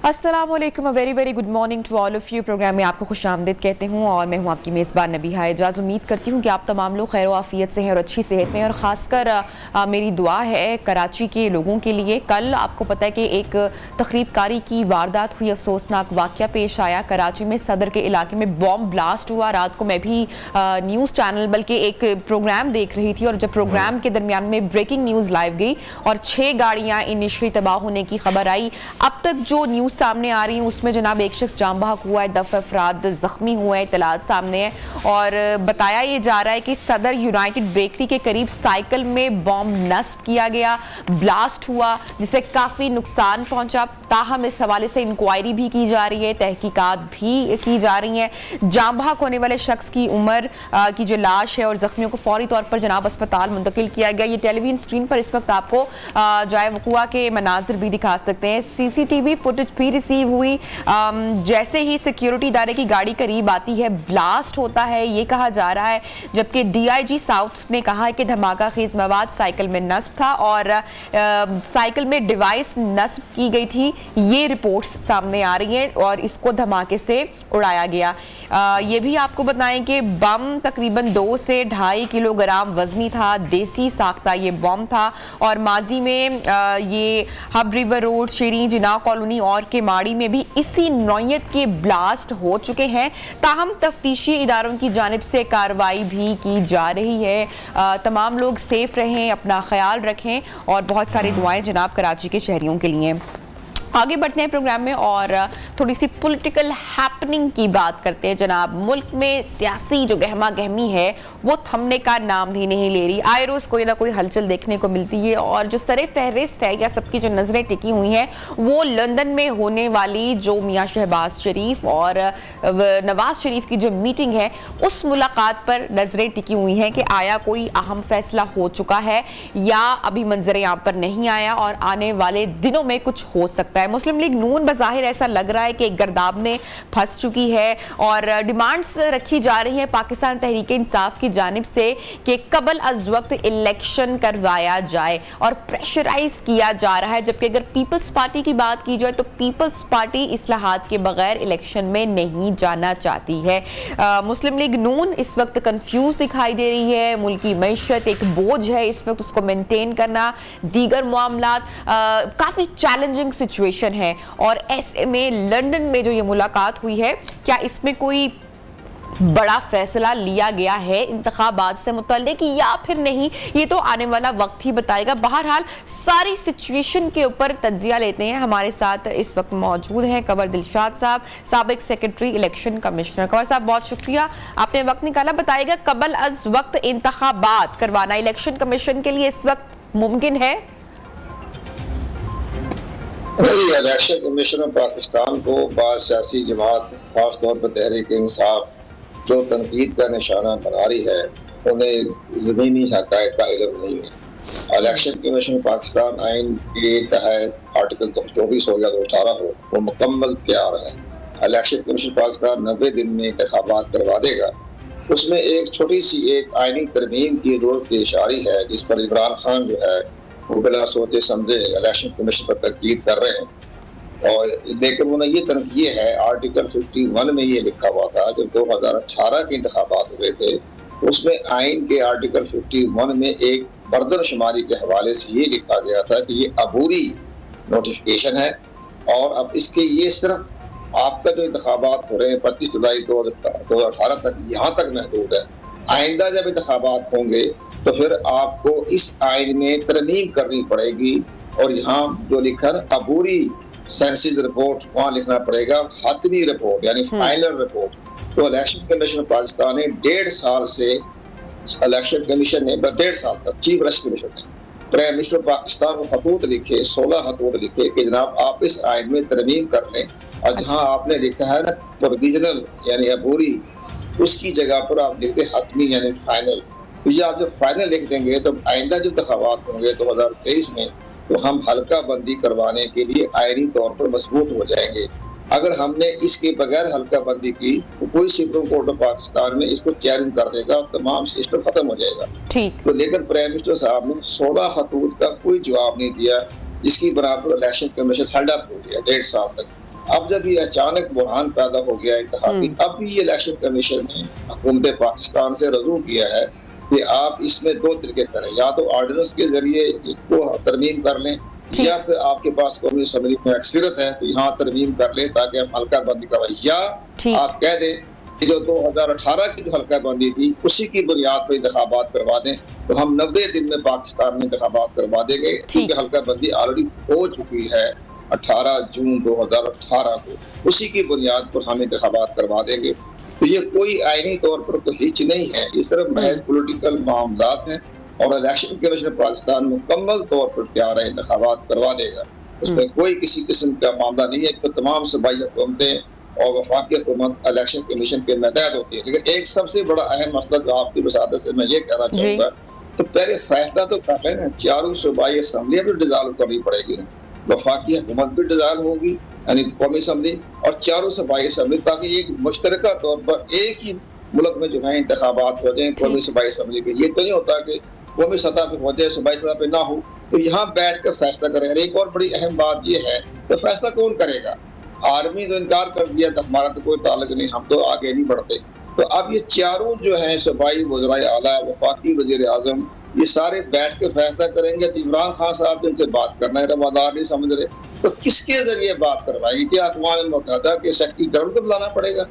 अस्सलाम वालेकुम, very very good morning to all of you. Programme में आपको खुशामदीद कहते हूँ और मैं हूँ आपकी मेज़बान नबीहा एजाज। उम्मीद करती हूँ कि आप तमाम लोग खैर आफियत से हैं और अच्छी सेहत में। और ख़ासकर मेरी दुआ है कराची के लोगों के लिए। कल आपको पता है कि एक तखरीबकारी की वारदात हुई, अफसोसनाक वाक़या पेश आया। कराची में सदर के इलाके में बॉम्ब ब्लास्ट हुआ। रात को मैं भी न्यूज़ चैनल बल्कि एक प्रोग्राम देख रही थी और जब प्रोग्राम के दरमियान में ब्रेकिंग न्यूज़ लाइव गई और 6 गाड़ियाँ इनिशियली तबाह होने की खबर आई। अब तक जो न्यूज़ सामने आ रही है उसमें जनाब एक शख्स जाम बहक हुआ है, 10 अफराद जख्मी हुए हैं, इतलात सामने है। और बताया ये जा रहा है कि सदर यूनाइटेड बेकरी के करीब साइकिल में बॉम्ब नस्ब किया गया, ब्लास्ट हुआ जिससे काफ़ी नुकसान पहुंचा। ताहम इस हवाले से इंक्वायरी भी की जा रही है, तहकीकात भी की जा रही हैं। जाम बहक होने वाले शख्स की उम्र की जो लाश है और जख्मियों को फौरी तौर पर जनाब अस्पताल मुंतकिल किया गया। ये टेलीविजन स्क्रीन पर इस वक्त आपको जाए वक़ुआ के मनाजिर भी दिखा सकते हैं। CCTV फुटेज भी रिसीव हुई। जैसे ही सिक्योरिटी इदारे की गाड़ी करीब आती है ब्लास्ट होता है, ये कहा जा रहा है। जबकि DIG साउथ ने कहा है कि धमाका खेज मवाद साइकिल में नस्ब था और साइकिल में डिवाइस नस्ब की गई थी, ये रिपोर्ट्स सामने आ रही हैं और इसको धमाके से उड़ाया गया। ये भी आपको बताएं कि बम तकरीबन 2 से 2.5 किलोग्राम वजनी था, देसी साख्ता ये बम था। और माजी में ये हब रिवर रोड, शेरी जिना कॉलोनी और के माड़ी में भी इसी नौयत के ब्लास्ट हो चुके हैं। ताहम तफ्तीशी इदारों की जानिब से कार्रवाई भी की जा रही है। तमाम लोग सेफ रहें, अपना ख्याल रखें और बहुत सारी दुआएं जनाब कराची के शहरियों के लिए। आगे बढ़ते हैं प्रोग्राम में और थोड़ी सी पॉलिटिकल हैपनिंग की बात करते हैं जनाब। मुल्क में सियासी जो गहमा गहमी है वो थमने का नाम ही नहीं ले रही। आए रोज़ कोई ना कोई हलचल देखने को मिलती है और जो सरे फहरिस्त है या सबकी जो नज़रें टिकी हुई हैं वो लंदन में होने वाली जो मियाँ शहबाज शरीफ और नवाज शरीफ की जो मीटिंग है उस मुलाकात पर नज़रें टिकी हुई हैं कि आया कोई अहम फैसला हो चुका है या अभी मंजर यहाँ पर नहीं आया और आने वाले दिनों में कुछ हो सकता है। मुस्लिम लीग नून बज़ाहिर ऐसा लग रहा है कि एक गर्दाब में फंस चुकी है और डिमांड्स रखी जा रही हैं पाकिस्तान तहरीक इंसाफ की जानिब से कि कबल अज वक्त इलेक्शन करवाया जाए और प्रेशराइज किया जा रहा है। जबकि अगर पीपल्स पार्टी की बात की जाए तो पीपल्स पार्टी इस्लाहात के बगैर इलेक्शन में नहीं जाना चाहती है। मुस्लिम लीग नून इस वक्त कंफ्यूज दिखाई दे रही है। मुल्की मईशत एक बोझ है इस वक्त, उसको मेंटेन करना, दीगर मामलात काफ़ी चैलेंजिंग सिचुएशन है। और ऐसे में लंदन में जो ये मुलाकात हुई है, क्या इसमें कोई बड़ा फैसला लिया गया है इंतखाबात से मुतल्लिक या फिर नहीं, ये तो आने वाला वक्त ही बताएगा। बहरहाल सारी सिचुएशन के ऊपर तज्जिया लेते हैं। हमारे साथ इस वक्त मौजूद हैं कंवर दिलशाद साहब, साबिक सेक्रेटरी इलेक्शन कमिश्नर। कंवर साहब बहुत शुक्रिया, आपने वक्त निकाला। बताइएगा कबल अज वक्त इंतखाबात करवाना इलेक्शन कमीशन के लिए इस वक्त मुमकिन है? इलेक्शन कमीशन ऑफ पाकिस्तान को बाद सियासी जमात खासतौर पर तहरीक इंसाफ जो तनकीद का निशाना बना रही है उन्हें ज़मीनी हक़ाइक़ का इल्म नहीं है। इलेक्शन कमीशन पाकिस्तान आइन के तहत आर्टिकल 24 हो या 218 हो, वो मुकम्मल तैयार है। इलेक्शन कमीशन पाकिस्तान 90 दिन में इंतखाबात करवा देगा। उसमें एक छोटी सी एक आइनी तरमीम की ज़रूरत पेश आ रही है जिस पर इमरान खान जो है वो बिला सोचे समझे इलेक्शन कमीशन पर तनकीद कर रहे हैं। और लेकिन उन्हें ये है आर्टिकल 51 में ये लिखा हुआ था जब 2018 के इंतखाबात हुए थे, उसमें आइन के आर्टिकल 51 में एक मर्दमशुमारी के हवाले से ये लिखा गया था कि ये अबूरी नोटिफिकेशन है और अब इसके ये सिर्फ आपका जो इंतखाबात हो रहे हैं 25 जुलाई 2018 तक यहाँ तक महदूद है। आइंदा जब इंतखाबात होंगे तो फिर आपको इस आइन में तरमीम करनी पड़ेगी और यहाँ जो लिखा है अबूरी सेंसिस रिपोर्ट वहाँ लिखना पड़ेगा हतमी रिपोर्ट यानी फाइनल रिपोर्ट। तो इलेक्शन कमीशन पाकिस्तान ने 1.5 साल से इलेक्शन कमीशन ने 1.5 साल तक चीफ इलेक्शन कमीशन ने प्राइम मिनिस्टर पाकिस्तान को खतूत लिखे, 16 खतूत लिखे कि जनाब आप इस आइन में तरमीम कर लें। और जहाँ आपने लिखा है ना प्रोविजनल यानी अबूरी, उसकी जगह पर आप लिखते हतमी यानी फाइनल। तो ये आप जब फाइनल लिख देंगे तो आइंदा जब इंतखाबात होंगे 2023 में तो हम हल्का बंदी करवाने के लिए आईनी तौर पर मजबूत हो जाएंगे। अगर हमने इसके बगैर हल्का बंदी की तो कोई सुप्रीम कोर्ट ऑफ पाकिस्तान में इसको चैलेंज कर देगा और तमाम सिस्टम खत्म हो जाएगा। ठीक तो लेकिन प्राइम मिनिस्टर साहब ने 16 खतूत का कोई जवाब नहीं दिया जिसकी बना पर इलेक्शन कमीशन हेल्ड अप हो गया 1.5 साल तक। अब जब ये अचानक बुरहान पैदा हो गया इंतखाबी, अब भी इलेक्शन कमीशन ने हुकूमत पाकिस्तान से रजू किया है कि आप इसमें दो तरीके करें, या तो ऑर्डिनेंस के जरिए इसको तरमीम कर लें, या फिर आपके पास कौमी असम्बली में अक्सरियत है तो यहाँ तरमीम कर ले ताकि हम हल्का बंदी करवाएं, या आप कह दें कि जो 2018 की जो हल्का बंदी थी उसी की बुनियाद पर इंतखाबात करवा दें, तो हम 90 दिन में पाकिस्तान में इंतखाबात करवा देंगे, क्योंकि हल्का बंदी ऑलरेडी हो चुकी है 18 जून 2018 को, उसी की बुनियाद पर हम इंतखाबात करवा देंगे। तो ये कोई आईनी तौर पर कोई हिच नहीं है, ये सिर्फ महज पॉलिटिकल मामलात हैं और इलेक्शन कमीशन पाकिस्तान मुकम्मल तौर पर तैयार है, इंतखाबात करवा देगा, उसमें कोई किसी किस्म का मामला नहीं है। तो तमाम सूबाई हुकूमतें और वफाकी हुकूमत इलेक्शन कमीशन के मतहत होती है, लेकिन एक सबसे बड़ा अहम मसला जो आपकी वसादत से मैं ये कहना चाहूँगा, तो पहले फैसला तो कर लें ना, चारों सूबाई असम्बलियाँ भी डिज़ाल्व करनी पड़ेगी ना, वफाकी हुकूमत भी डिज़ाल्व होगी यानी कौमी असम्बली और चारों सूबाई असम्बली, ताकि एक मुश्तरका तौर पर एक ही मुल्क में जो है इंतखाबात हो जाए कौमी सूबाई असम्बली के। ये तो नहीं होता कि कौमी सतह पे हो जाए सूबाई सतह पे ना हो, तो यहाँ बैठ कर फैसला करें। एक और बड़ी अहम बात ये है, तो फैसला कौन करेगा? आर्मी तो इनकार कर दिया था, हमारा तो कोई ताल्लुक नहीं, हम तो आगे नहीं बढ़ते। तो अब ये चारों जो है सूबाई वज़राए आला, वफाकी वज़ीर आज़म, ये सारे बैठ के फैसला करेंगे। तो इमरान खान साहब जिनसे बात करना है रवादार नहीं समझ रहे, तो किसके जरिए बात करवाएंगे? क्या अक़वाम मुत्तहिदा के सेक्रेटरी जनरल को बुलाना पड़ेगा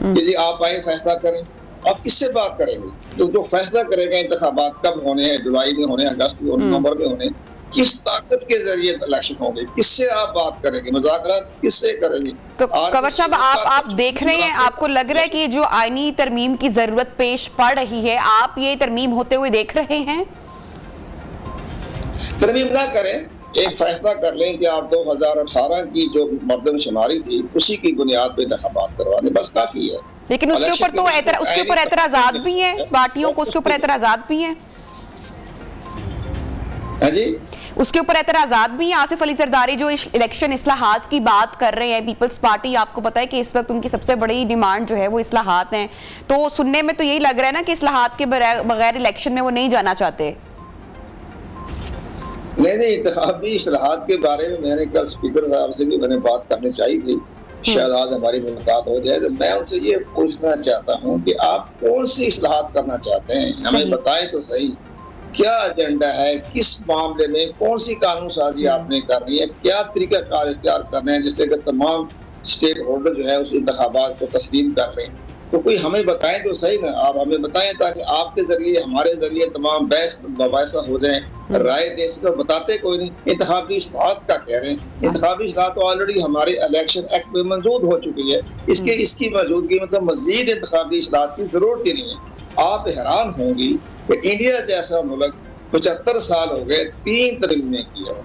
कि जी आप आए फैसला करें? आप किससे बात करेंगे? तो जो फैसला करेगा इंतखाबात कब होने हैं, जुलाई में होने, अगस्त में होने, नवंबर में होने, किस ताकत के जरिए इलेक्शन होंगे, किससे आप बात करेंगे, मुज़ाकरात किससे करेंगे? तो कंवर साहब आप देख रहे हैं, आपको लग रहा है कि जो आईनी तरमीम की जरूरत पेश पड़ रही है, आप ये तरमीम होते हुए देख रहे हैं? तरमीम ना करें, एक फैसला कर लें कि आप 2018 की जो मर्दमशुमारी थी उसी की बुनियाद पे इंतखाबात करवा दें, बस काफी है। लेकिन उसके ऊपर तो उसके ऊपर एतराजात भी हैं, पार्टियों को उसके ऊपर एतराजात भी हैं। जी, उसके ऊपर एतराजात भी हैं। आसिफ अली जरदारी जो इलेक्शन इस्लाहात की बात कर रहे हैं, पीपल्स पार्टी, आपको पता है कि इस वक्त उनकी सबसे बड़ी डिमांड जो है वो इस्लाहात हैं, तो सुनने में तो यही लग रहा है ना कि इस्लाहात के बगैर इलेक्शन में वो नहीं जाना चाहते। नहीं, इंतखाबी इस्लाहात के बारे में मैंने कल स्पीकर साहब से भी मैंने बात करनी चाहिए थी, शायद आज हमारी मुलाकात हो जाए। तो मैं उनसे ये पूछना चाहता हूँ कि आप कौन सी इस्लाहात करना चाहते हैं, हमें बताएं तो सही, क्या एजेंडा है, किस मामले में कौन सी कानून साजी आपने करनी है, क्या तरीका कार इख्तियार करना है जिससे कि तमाम स्टेक होल्डर जो है उस इंतखाबात को तस्लीम कर लें। तो कोई हमें बताएं तो सही ना, आप हमें बताएं ताकि आपके जरिए हमारे जरिए तमाम बहस मुबाहिसा हो जाए, राय दे सके। तो बताते कोई नहीं। इंतखाबी इस्लाहात का कह रहे हैं, इंतखाबी इस्लाहात तो ऑलरेडी हमारे इलेक्शन एक्ट में मंजूर हो चुकी है, इसकी मौजूदगी मतलब मजीद इंतखाबी इस्लाहात की जरूरत ही नहीं है। आप हैरान होंगी कि इंडिया जैसा मुल्क 75 साल हो गए 3 तरमीमें की है,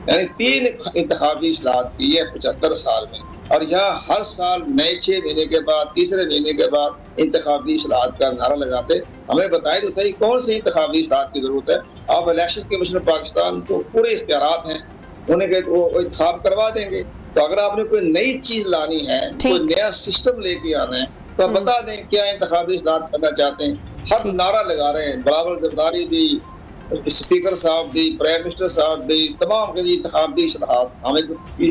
यानी 3 इंतखाबी इस्लाहात की है 75 साल में, और यहाँ हर साल नए 6 महीने के बाद, तीसरे महीने के बाद इंतखाबी इस्लाहात का नारा लगाते। हमें बताए तो सही कौन सी इंतखाबी इस्लाहात की जरूरत है। आप इलेक्शन कमीशन पाकिस्तान को पूरे इख्तियारात हैं, उन्हें वो इंतखाब करवा देंगे। तो अगर आपने कोई नई चीज लानी है, कोई नया सिस्टम लेके आना है, तो आप बता दें क्या इंतखाबी इस्लाहात करना चाहते हैं। हर नारा लगा रहे हैं, बिलावल जरदारी भी, स्पीकर साहब भी, प्राइम मिनिस्टर साहब भी, तमाम के इंतखाबी इस्लाहात हमें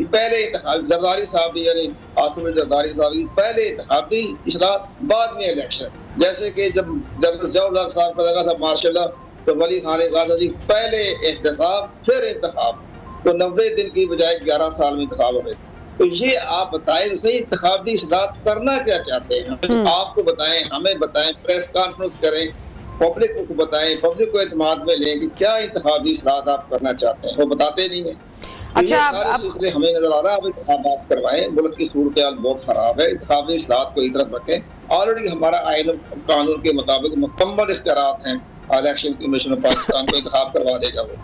पहले जरदारी साहब भी, यानी आसिफ जरदारी साहब भी पहले इंतखाबी इस्लाहात, बाद में इलेक्शन। जैसे कि जब जनरल ज़िया साहब का लगा था मार्शल लॉ, तो वली खान ने कहा था जी पहले एहतसाब फिर इंतखाब, तो 90 दिन की बजाय 11 साल में इंतखाब हो गए थे। तो ये आप बताएं सही, इंतखाबी इस्लाहात करना क्या चाहते हैं, आपको बताएं, हमें बताएं, प्रेस कॉन्फ्रेंस करें, पब्लिक को बताएं, पब्लिक को एतमाद में लें कि क्या इंतखाबी इस्लाहात आप करना चाहते हैं, वो बताते नहीं है। तो ये सारे सिलसिले हमें नजर आ रहा है। आप इंतखाबात करवाएं, मुल्क की सूरत हाल बहुत खराब है, इंतखाबी इस्लाहात को एक तरफ रखें। ऑलरेडी हमारा आईन कानून के मुताबिक मुकम्मल इख्तियारात हैं, इलेक्शन कमीशन पाकिस्तान को इंतखाब करवा देगा वो।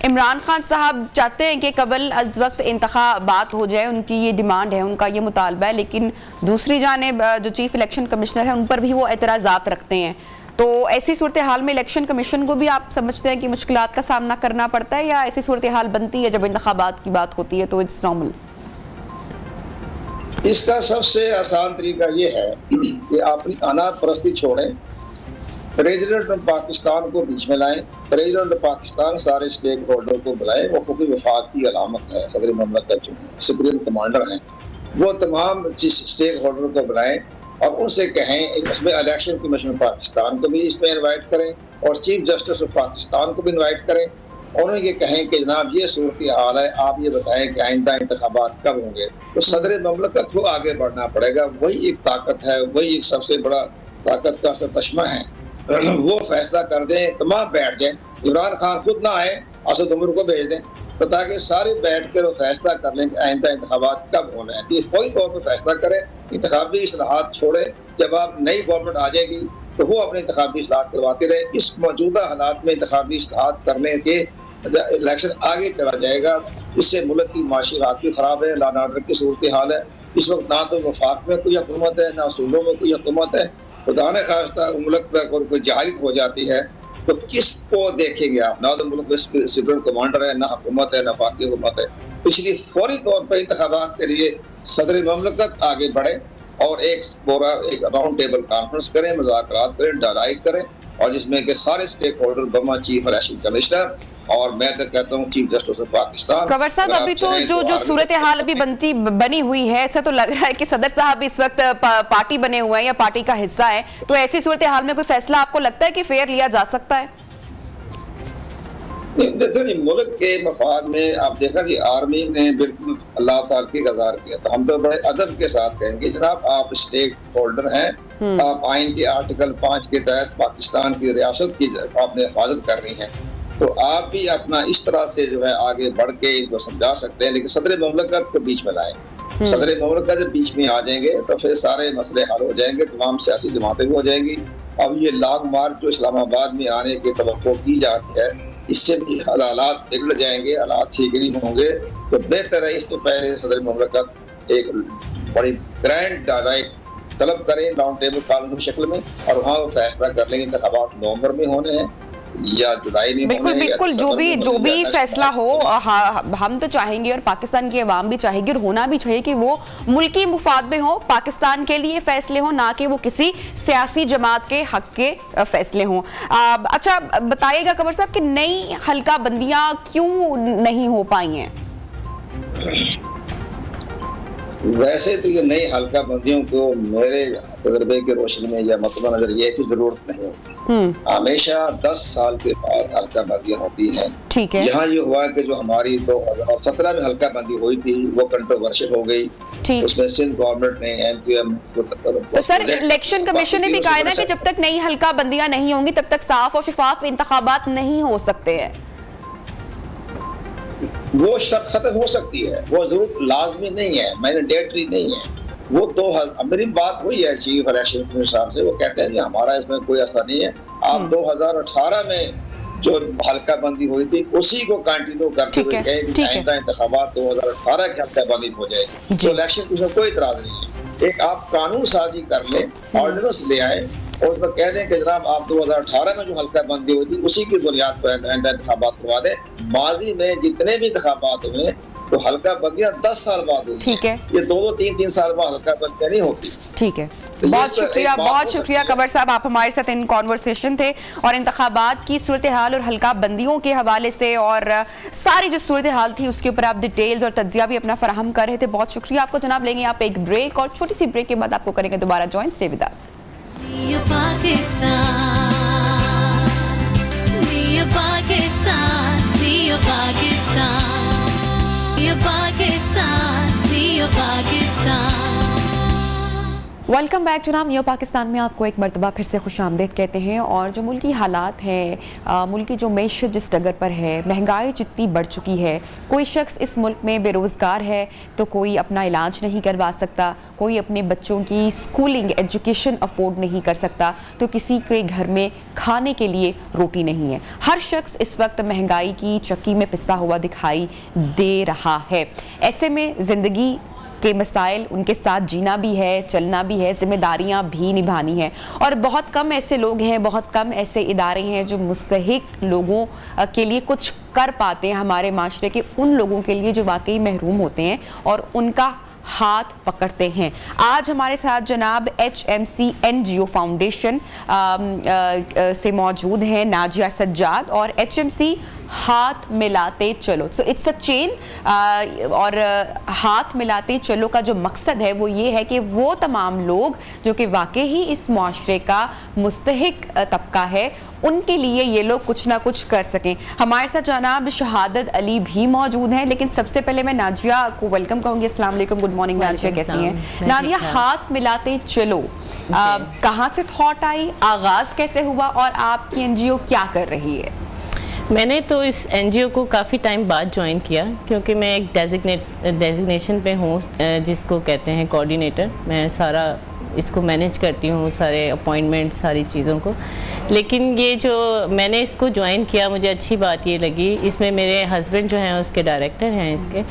इमरान खान साहब चाहते हैं कि कबल अज वक्त इंतखाबात हो जाए, उनकी ये डिमांड है, उनका ये मुतालबा है, लेकिन दूसरी जानिब जो चीफ इलेक्शन कमिश्नर है उन पर भी वो एतराज़ात रखते हैं। तो ऐसी सूरत हाल में इलेक्शन कमीशन को भी आप समझते हैं कि मुश्किलात का सामना करना पड़ता है, या ऐसी सूरत हाल बनती है जब इंतखाबात की बात होती है तो इट्स नॉर्मल? इसका सबसे आसान तरीका ये है कि अपनी अना परस्ती छोड़ें प्रेसिडेंट ऑफ पाकिस्तान को बीच में लाएं, प्रेसिडेंट ऑफ पाकिस्तान सारे स्टेक होल्डर को बुलाएं। वो क्योंकि वफाक की अलामत है, सदर ममलकत जो सुप्रीम कमांडर हैं वो तमाम स्टेक होल्डर को बुलाएं और उनसे कहें, उसमें इलेक्शन कमीशन ऑफ पाकिस्तान को भी इसमें इन्वाइट करें और चीफ जस्टिस ऑफ पाकिस्तान को भी इन्वाइट करें। उन्हें ये कहें कि जनाब ये सूरत हाल है, आप ये बताएं कि आइंदा इंतखाबात कब होंगे। तो सदर ममलकत को आगे बढ़ना पड़ेगा, वही एक ताकत है, वही एक सबसे बड़ा ताकत का तस्मा है। वो फैसला कर दें, तमाम बैठ जाएं, इमरान खान खुद ना आए, असद उमर को भेज दें, तो ताकि सारे बैठ कर वो फैसला कर लें कि आइंदा इंतखाबात कब होना है। तो फौरी तौर पर फैसला करें, इंतखाबी इस्लाहात छोड़े। जब आप नई गवर्नमेंट आ जाएगी तो वो अपने इंतखाबी इस्लाहात करवाते रहे। इस मौजूदा हालात में इंतखाबी इस्लाहात करने के इलेक्शन आगे चला जाएगा, इससे मुल्क की माशी हालत भी खराब है, लॉ एंड ऑर्डर की सूरत हाल है। इस वक्त ना तो वफाक में कोई हुकूमत है, ना सूबों में कोई हुकूमत है। खुदा ने खास्ता मुल्क पर कोई जहालियत हो जाती है तो किसको देखेंगे आप? ना तो मुल्क में सुप्रीम कमांडर है, ना हुकूमत है, ना वफाकी हुकूमत है। इसलिए फौरी तौर पर इंतखाबात के लिए सदर ममलकत आगे बढ़े और एक राउंड टेबल कॉन्फ्रेंस करें, मुज़ाकरात करें, डायलाग करें और जिसमें के सारे स्टेक होल्डर बमा चीफ इलेक्शन कमिश्नर और मैं तो कहता हूँ chief justice of Pakistan. Kanwar साहब, अभी तो जो सूरत हाल अभी बनी हुई है, ऐसा तो लग रहा है कि सदर साहब इस वक्त पार्टी बने हुए हैं या पार्टी का हिस्सा है, तो ऐसी सूरत हाल में कोई फैसला आपको लगता है कि फेयर लिया जा सकता है? मुल्क के मफाद में आप देखा जी, आर्मी ने बिल्कुल अल्लाह ताला की गजार किया। तो हम तो बड़े अदब के साथ कहेंगे जनाब आप स्टेक होल्डर हैं, आप आइन के आर्टिकल 5 के तहत पाकिस्तान की रियासत की आपने हिफाजत करनी है, तो आप भी अपना इस तरह से जो है आगे बढ़ के इनको समझा सकते हैं। लेकिन सदर ममलकत को बीच में लाएं। सदर ममलकत जब बीच में आ जाएंगे तो फिर सारे मसले हल हो जाएंगे, तमाम सियासी जमातें भी हो जाएंगी। अब ये लॉन्ग मार्च जो इस्लामाबाद में आने की तवक्को की जाती है, इससे भी हालात बिगड़ जाएंगे, हालात ठीक नहीं होंगे। तो बेहतर है इससे पहले सदर ममलकत एक बड़ी ग्रैंड डायलाग तलब करें राउंड टेबल कॉन्फ्रेंस की शक्ल में और वहाँ वो फैसला कर लेंगे इंतखाबात नवंबर में होने हैं या जुलाई में। बिल्कुल जो भी फैसला हो, हम तो चाहेंगे और पाकिस्तान की अवाम भी चाहेगी और होना भी चाहिए कि वो मुल्की मुफाद में हो, पाकिस्तान के लिए फैसले हो, ना कि वो किसी सियासी जमात के हक के फैसले हों। अच्छा बताइएगा कंवर साहब कि नई हल्का बंदियां क्यों नहीं हो पाई हैं? वैसे तो ये नई हल्का बंदियों को मेरे तजर्बे के रोशनी में या मतलब नजर ये की जरूरत नहीं होती। हमेशा 10 साल के बाद हल्का बंदियां होती हैं। ठीक है। यहाँ ये हुआ कि जो हमारी 2017 में हल्का बंदी हुई थी वो कंट्रोवर्शियल हो गई। उसमें सिंध गवर्नमेंट ने MQM तो सर इलेक्शन कमीशन ने भी कहा है ना कि जब तक नई हल्का बंदियां नहीं होंगी तब तक साफ और शफाफ इंतखाबात नहीं हो सकते हैं। वो शर्त खत्म हो सकती है, वो जरूर लाजमी नहीं है, मैंडेटरी नहीं है। वो मेरी बात हुई है चीफ इलेक्शन कमीशन साहब से, वो कहते हैं कि हमारा इसमें कोई असर नहीं है। आप 2018 में जो हल्का बंदी हुई थी उसी को कंटिन्यू करते हुए कहें आइंदा इंतखाबात 2018 की हल्का बंदी हो जाएगी, तो इलेक्शन कमीशन कोई इतराज नहीं है। एक आप कानून साजी कर ले, ऑर्डिनेंस ले आए और उसमें कह दें कि जनाब आप 2018 में जो हल्का बंदी हुई थी उसी की बुनियाद पर इंतखाबात करवा दें। माजी में जितने भी इंतखाबात हुए तो हल्का बंदियां 10 साल बाद हुई। ठीक है। ये 2-3 साल बाद हल्का बंदियां नहीं होती। ठीक है, तो बहुत शुक्रिया कंवर साहब, आप हमारे साथ इन कॉन्वर्सेशन थे और इंतखाबात की सूरत हाल और हल्का बंदियों के हवाले से और सारी जो सूरत हाल थी उसके ऊपर आप डिटेल्स और तज्जिया भी अपना फराहम कर रहे थे। बहुत शुक्रिया आपको जनाब। लेंगे आप एक ब्रेक और छोटी सी ब्रेक के बाद आपको करेंगे दोबारा join. Stay with us. Welcome back जनाब। न्यू पाकिस्तान में आपको एक मरतबा फिर से खुशामदीद कहते हैं। और जो मुल्की हालात हैं, मुल्की जो मैशत जिस डगर पर है, महंगाई जितनी बढ़ चुकी है, कोई शख्स इस मुल्क में बेरोज़गार है तो कोई अपना इलाज नहीं करवा सकता, कोई अपने बच्चों की स्कूलिंग एजुकेशन अफोर्ड नहीं कर सकता, तो किसी के घर में खाने के लिए रोटी नहीं है। हर शख्स इस वक्त महंगाई की चक्की में पिसता हुआ दिखाई दे रहा है। ऐसे में ज़िंदगी के मसाइल, उनके साथ जीना भी है, चलना भी है, जिम्मेदारियां भी निभानी है। और बहुत कम ऐसे लोग हैं, बहुत कम ऐसे इदारे हैं जो मुस्तहिक लोगों के लिए कुछ कर पाते हैं, हमारे माशरे के उन लोगों के लिए जो वाकई महरूम होते हैं और उनका हाथ पकड़ते हैं। आज हमारे साथ जनाब HMC NGO फाउंडेशन से मौजूद हैं नाजिया सज्जाद और HMC हाथ मिलाते चलो। सो इट्स अ चेन और हाथ मिलाते चलो का जो मकसद है वो ये है कि वो तमाम लोग जो कि वाकई ही इस मुआशरे का मुस्तहिक तबका है उनके लिए ये लोग कुछ ना कुछ कर सकें। हमारे साथ जनाब शहादत अली भी मौजूद हैं, लेकिन सबसे पहले मैं नाजिया को वेलकम कहूँगी। अस्सलाम वालेकुम, गुड मॉर्निंग नाजिया, कैसी हैं? नाजिया, हाथ मिलाते चलो कहाँ से थॉट आई, आगाज़ कैसे हुआ और आपकी NGO क्या कर रही है? मैंने तो इस NGO को काफ़ी टाइम बाद ज्वाइन किया क्योंकि मैं एक डेजिग्नेशन पे हूँ जिसको कहते हैं कोऑर्डिनेटर। मैं सारा इसको मैनेज करती हूँ, सारे अपॉइंटमेंट, सारी चीज़ों को। लेकिन ये जो मैंने इसको ज्वाइन किया, मुझे अच्छी बात ये लगी, इसमें मेरे हस्बैंड जो हैं उसके डायरेक्टर हैं इसके,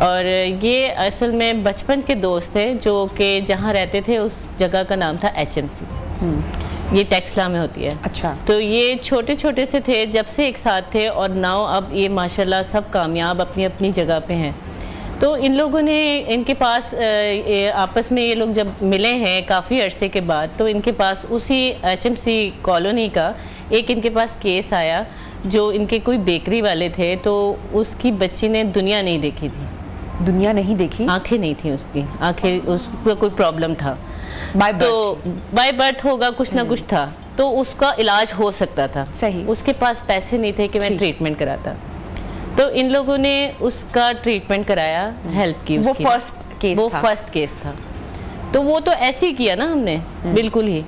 और ये असल में बचपन के दोस्त थे जो कि जहाँ रहते थे उस जगह का नाम था HMC। ये टेक्सला में होती है। अच्छा। तो ये छोटे छोटे से थे जब से एक साथ थे और नाउ अब ये माशाल्लाह सब कामयाब अपनी अपनी जगह पे हैं। तो इन लोगों ने, इनके पास आपस में ये लोग जब मिले हैं काफ़ी अरसे के बाद, तो इनके पास उसी HMC कॉलोनी का एक इनके पास केस आया जो इनके कोई बेकरी वाले थे, तो उसकी बच्ची ने दुनिया नहीं देखी थी। दुनिया नहीं देखी? आंखें नहीं थी उसकी, आंखें, उसको कोई प्रॉब्लम था, तो बाय बर्थ होगा, कुछ ना कुछ था, तो उसका इलाज हो सकता था। सही। उसके पास पैसे नहीं थे कि मैं ट्रीटमेंट कराता, तो इन लोगों ने उसका ट्रीटमेंट कराया, हेल्प की। वो फर्स्ट केस था। तो वो तो ऐसे ही किया ना हमने, बिल्कुल ही।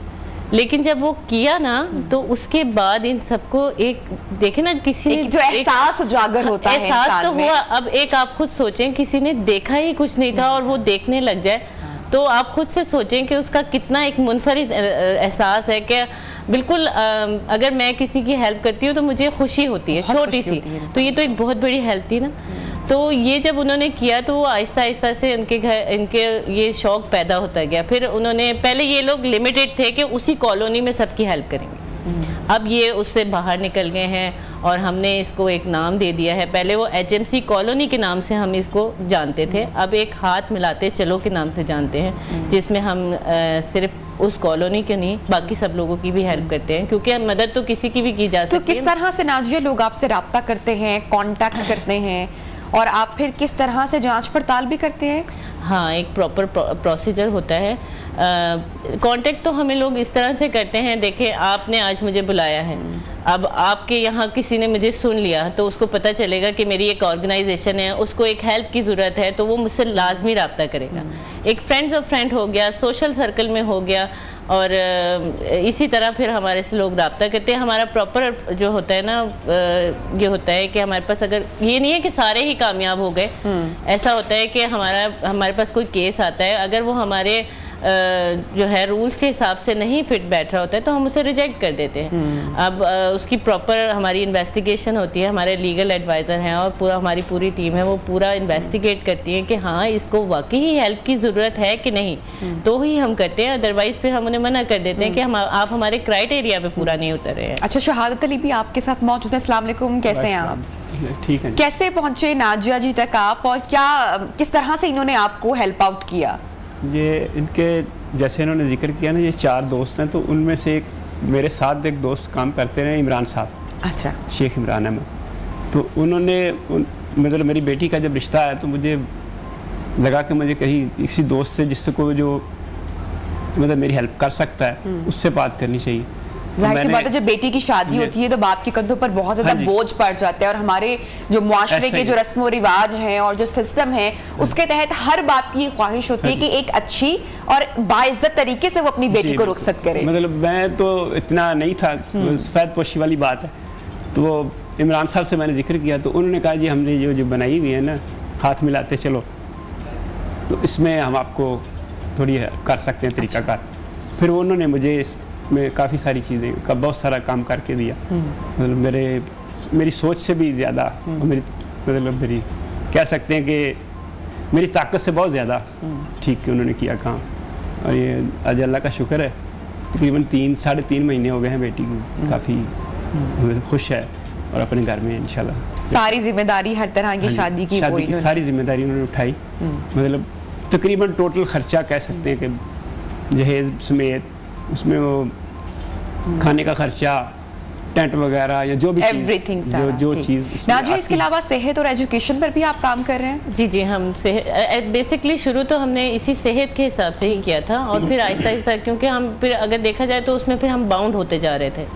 लेकिन जब वो किया ना तो उसके बाद इन सबको एक देखे ना, किसी ने जो एहसास उजागर होता है, एहसास तो हुआ। अब एक आप खुद सोचें, किसी ने देखा ही कुछ नहीं था और वो देखने लग जाए, तो आप खुद से सोचें कि उसका कितना एक मुनफरिद एहसास है कि बिल्कुल अगर मैं किसी की हेल्प करती हूँ तो मुझे खुशी होती है, छोटी सी। तो ये तो एक बहुत बड़ी हेल्प थी ना। तो ये जब उन्होंने किया तो वो आहिस्ता आहिस्ता से इनके ये शौक़ पैदा होता गया। फिर उन्होंने, पहले ये लोग लिमिटेड थे कि उसी कॉलोनी में सबकी हेल्प करेंगे, अब ये उससे बाहर निकल गए हैं और हमने इसको एक नाम दे दिया है। पहले वो HMC कॉलोनी के नाम से हम इसको जानते थे, अब एक हाथ मिलाते चलो के नाम से जानते हैं, जिसमें हम सिर्फ उस कॉलोनी के नहीं बाकी सब लोगों की भी हेल्प करते हैं, क्योंकि मदद तो किसी की भी की जा सकती है। तो किस तरह से नाजिया लोग आपसे रब्ता करते हैं, कांटेक्ट करते हैं, और आप फिर किस तरह से जांच पड़ताल भी करते हैं? हाँ, एक प्रॉपर प्रोसीजर होता है। कांटेक्ट तो हमें लोग इस तरह से करते हैं, देखें आपने आज मुझे बुलाया है, अब आपके यहाँ किसी ने मुझे सुन लिया तो उसको पता चलेगा कि मेरी एक ऑर्गेनाइजेशन है, उसको एक हेल्प की ज़रूरत है, तो वो मुझसे लाजमी रब्ता करेगा। एक फ्रेंड्स ऑफ फ्रेंड हो गया, सोशल सर्कल में हो गया, और इसी तरह फिर हमारे से लोग रब्ता करते हैं। हमारा प्रॉपर जो होता है ना, ये होता है कि हमारे पास, अगर ये नहीं है कि सारे ही कामयाब हो गए, ऐसा होता है कि हमारे पास कोई केस आता है, अगर वो हमारे जो है रूल्स के हिसाब से नहीं फिट बैठ रहा होता है तो हम उसे रिजेक्ट कर देते हैं। अब उसकी प्रॉपर हमारी इन्वेस्टिगेशन होती है, हमारे लीगल एडवाइज़र हैं और हमारी पूरी टीम है, वो पूरा इन्वेस्टिगेट करती है कि हाँ इसको वाकई ही हेल्प की ज़रूरत है कि नहीं, तो ही हम करते हैं, अदरवाइज़ फिर हम उन्हें मना कर देते हैं कि आप हमारे क्राइटेरिया पे पूरा नहीं उतर रहे हैं। अच्छा, शहादत अली भी आपके साथ मौजूद है। अस्सलाम वालेकुम, कैसे हैं आप? ठीक है। कैसे पहुंचे नाजिया जी तक आप, और किस तरह से इन्होंने आपको हेल्प आउट किया? ये इनके जैसे इन्होंने जिक्र किया ना, ये 4 दोस्त हैं, तो उनमें से एक मेरे साथ एक दोस्त काम करते रहे, इमरान साहब। अच्छा। शेख इमरान अहमद। तो उन्होंने मतलब मेरी बेटी का जब रिश्ता आया तो मुझे लगा कि मुझे कहीं किसी दोस्त से जिससे कोई जो मतलब मेरी हेल्प कर सकता है उससे बात करनी चाहिए। जाहिर सी बात है, जब बेटी की शादी होती है तो बाप के कंधों पर बहुत ज़्यादा बोझ पड़ जाता है, और हमारे जो मुआशरे के जो रस्म और रिवाज हैं और जो सिस्टम है उसके तहत हर बाप की ख्वाहिश होती है कि एक अच्छी और बाइज्जत तरीके से वो अपनी बेटी को रुखसत करे। मतलब मैं तो इतना नहीं था, सफ़ेद पोशी वाली बात है। तो वो इमरान साहब से मैंने जिक्र किया तो उन्होंने कहा जी हमने जो बनाई हुई है ना हाथ मिलाते चलो, तो इसमें हम आपको थोड़ी कर सकते हैं तरीक़ाकार। फिर उन्होंने मुझे में काफ़ी सारी चीज़ें का बहुत सारा काम करके दिया, मतलब मेरी सोच से भी ज़्यादा, मेरी कह सकते हैं कि मेरी ताकत से बहुत ज़्यादा ठीक उन्होंने किया काम। और ये आज अल्लाह का शुक्र है, तकरीबन 3-3.5 महीने हो गए हैं बेटी को, काफ़ी खुश है और अपने घर में इंशाल्लाह। सारी जिम्मेदारी हर तरह की शादी की सारी जिम्मेदारी उन्होंने उठाई, मतलब तकरीबन टोटल ख़र्चा कह सकते हैं कि जहेज़ समेत, उसमें वो खाने का ख़र्चा, टेंट वगैरह या जो भी एवरीथिंग जो चीज़। नाजिया, इसके अलावा सेहत और एजुकेशन पर भी आप काम कर रहे हैं? जी जी, हम बेसिकली शुरू तो हमने इसी सेहत के हिसाब से ही किया था, और फिर आहिस्ता आहिस्ता, क्योंकि हम फिर अगर देखा जाए तो उसमें फिर हम बाउंड होते जा रहे थे,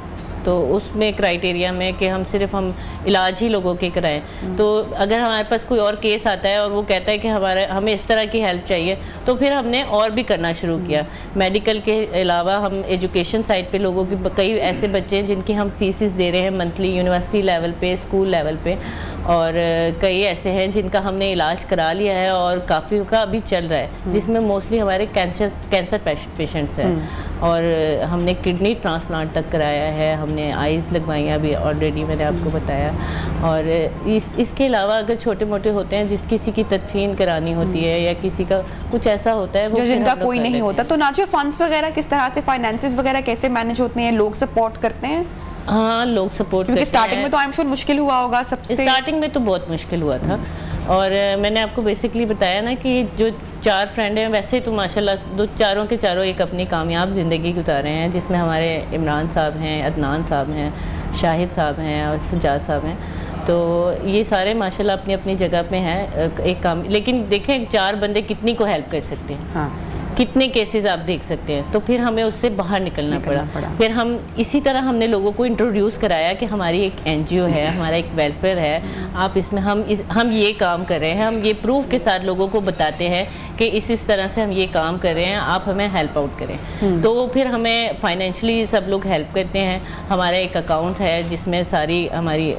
तो उसमें क्राइटेरिया में कि हम इलाज ही लोगों के कराएं। तो अगर हमारे पास कोई और केस आता है और वो कहता है कि हमें इस तरह की हेल्प चाहिए, तो फिर हमने और भी करना शुरू किया। मेडिकल के अलावा हम एजुकेशन साइड पे लोगों की, कई ऐसे बच्चे हैं जिनकी हम फीसिस दे रहे हैं मंथली, यूनिवर्सिटी लेवल पे, स्कूल लेवल पे, और कई ऐसे हैं जिनका हमने इलाज करा लिया है और काफ़ी का अभी चल रहा है, जिसमें मोस्टली हमारे कैंसर पेशेंट्स हैं। और हमने किडनी ट्रांसप्लांट तक कराया है, हमने आइज़ लगवाई हैं अभी ऑलरेडी, मैंने आपको बताया। और इसके अलावा अगर छोटे मोटे होते हैं, किसी की तदफीन करानी होती है या किसी का कुछ ऐसा होता है वो जिनका कोई नहीं होता, तो नाजिया फंड्स वगैरह किस तरह से, फाइनेंसेस वगैरह कैसे मैनेज होते हैं? लोग सपोर्ट करते हैं? हाँ, लोग सपोर्ट करते हैं। स्टार्टिंग में तो आई एम श्योर मुश्किल हुआ होगा सबसे। स्टार्टिंग में तो बहुत मुश्किल हुआ था, और मैंने आपको बेसिकली बताया ना कि जो 4 फ्रेंड हैं, वैसे तो माशाल्लाह चारों के चारों एक अपनी कामयाब ज़िंदगी गुजारे हैं, जिसमें हमारे इमरान साहब हैं, अदनान साहब हैं, शाहिद साहब हैं और सज्जाद साहब हैं। तो ये सारे माशाल्लाह अपनी अपनी जगह पे हैं एक काम। लेकिन देखें 4 बंदे कितनी को हेल्प कर सकते हैं, हाँ। कितने केसेस आप देख सकते हैं, तो फिर हमें उससे बाहर निकलना पड़ा। फिर हम इसी तरह हमने लोगों को इंट्रोड्यूस कराया कि हमारी एक NGO है, हमारा एक वेलफेयर है, आप इसमें हम ये काम कर रहे हैं, हम ये प्रूफ के साथ लोगों को बताते हैं कि इस तरह से हम ये काम कर रहे हैं, आप हमें हेल्प आउट करें। तो फिर हमें फाइनेंशली सब लोग हेल्प करते हैं। हमारा एक अकाउंट है जिसमें सारी हमारी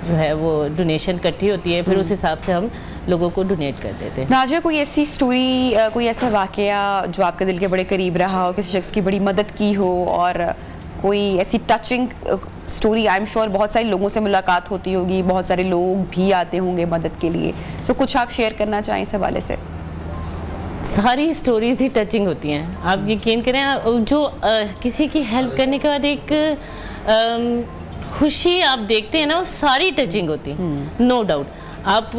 जो है वो डोनेशन इकट्ठी होती है, फिर उस हिसाब से हम लोगों को डोनेट कर देते हैं। नाजिया, कोई ऐसी स्टोरी, कोई ऐसा वाकया जो आपके दिल के बड़े करीब रहा हो, किसी शख्स की बड़ी मदद की हो, और कोई ऐसी touching story? I am sure बहुत सारे लोगों से मुलाकात होती होगी, बहुत सारे लोग भी आते होंगे मदद के लिए, तो कुछ आप शेयर करना चाहें इस हवाले से? सारी स्टोरीज ही टचिंग होती हैं, आप यकीन करें। जो किसी की हेल्प करने के बाद एक खुशी आप देखते हैं ना, वो सारी टचिंग होती है, नो डाउट। आप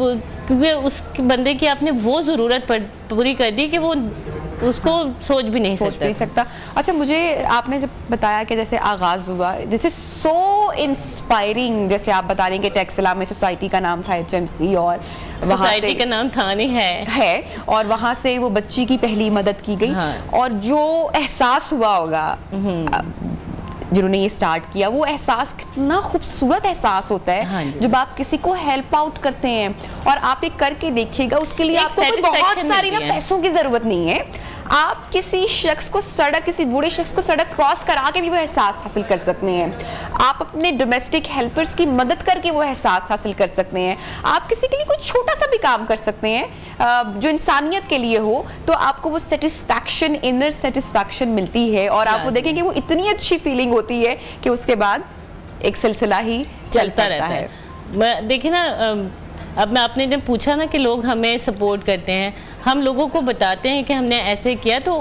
क्योंकि उस बंदे की आपने वो ज़रूरत पूरी कर दी कि वो उसको सोच भी नहीं सकता। अच्छा, मुझे आपने जब बताया कि जैसे आगाज़ हुआ, जैसे सो इंस्पायरिंग, जैसे आप बता रहे हैं कि टेक्सला में सोसाइटी का नाम था HMC, और सोसाइटी का नाम था नहीं है, और वहाँ से वो बच्ची की पहली मदद की गई। हाँ। और जो एहसास हुआ होगा जिन्होंने ये स्टार्ट किया, वो एहसास कितना खूबसूरत एहसास होता है। हाँ, जब आप किसी को हेल्प आउट करते हैं, और आप ये करके देखिएगा, उसके लिए आपको बहुत सारी ना पैसों की जरूरत नहीं है। आप किसी शख्स को किसी बूढ़े शख्स को सड़क क्रॉस करा के भी वो एहसास हासिल कर सकते हैं। आप अपने डोमेस्टिक हेल्पर्स की मदद करके वो एहसास हासिल कर सकते हैं। आप किसी के लिए कुछ छोटा सा भी काम कर सकते हैं जो इंसानियत के लिए हो, तो आपको वो सेटिस्फैक्शन, इनर सेटिस्फैक्शन मिलती है, और आप वो देखेंगे वो इतनी अच्छी फीलिंग होती है कि उसके बाद एक सिलसिला ही चलता रहता है। देखिए ना, अब आपने पूछा ना कि लोग हमें सपोर्ट करते हैं, हम लोगों को बताते हैं कि हमने ऐसे किया, तो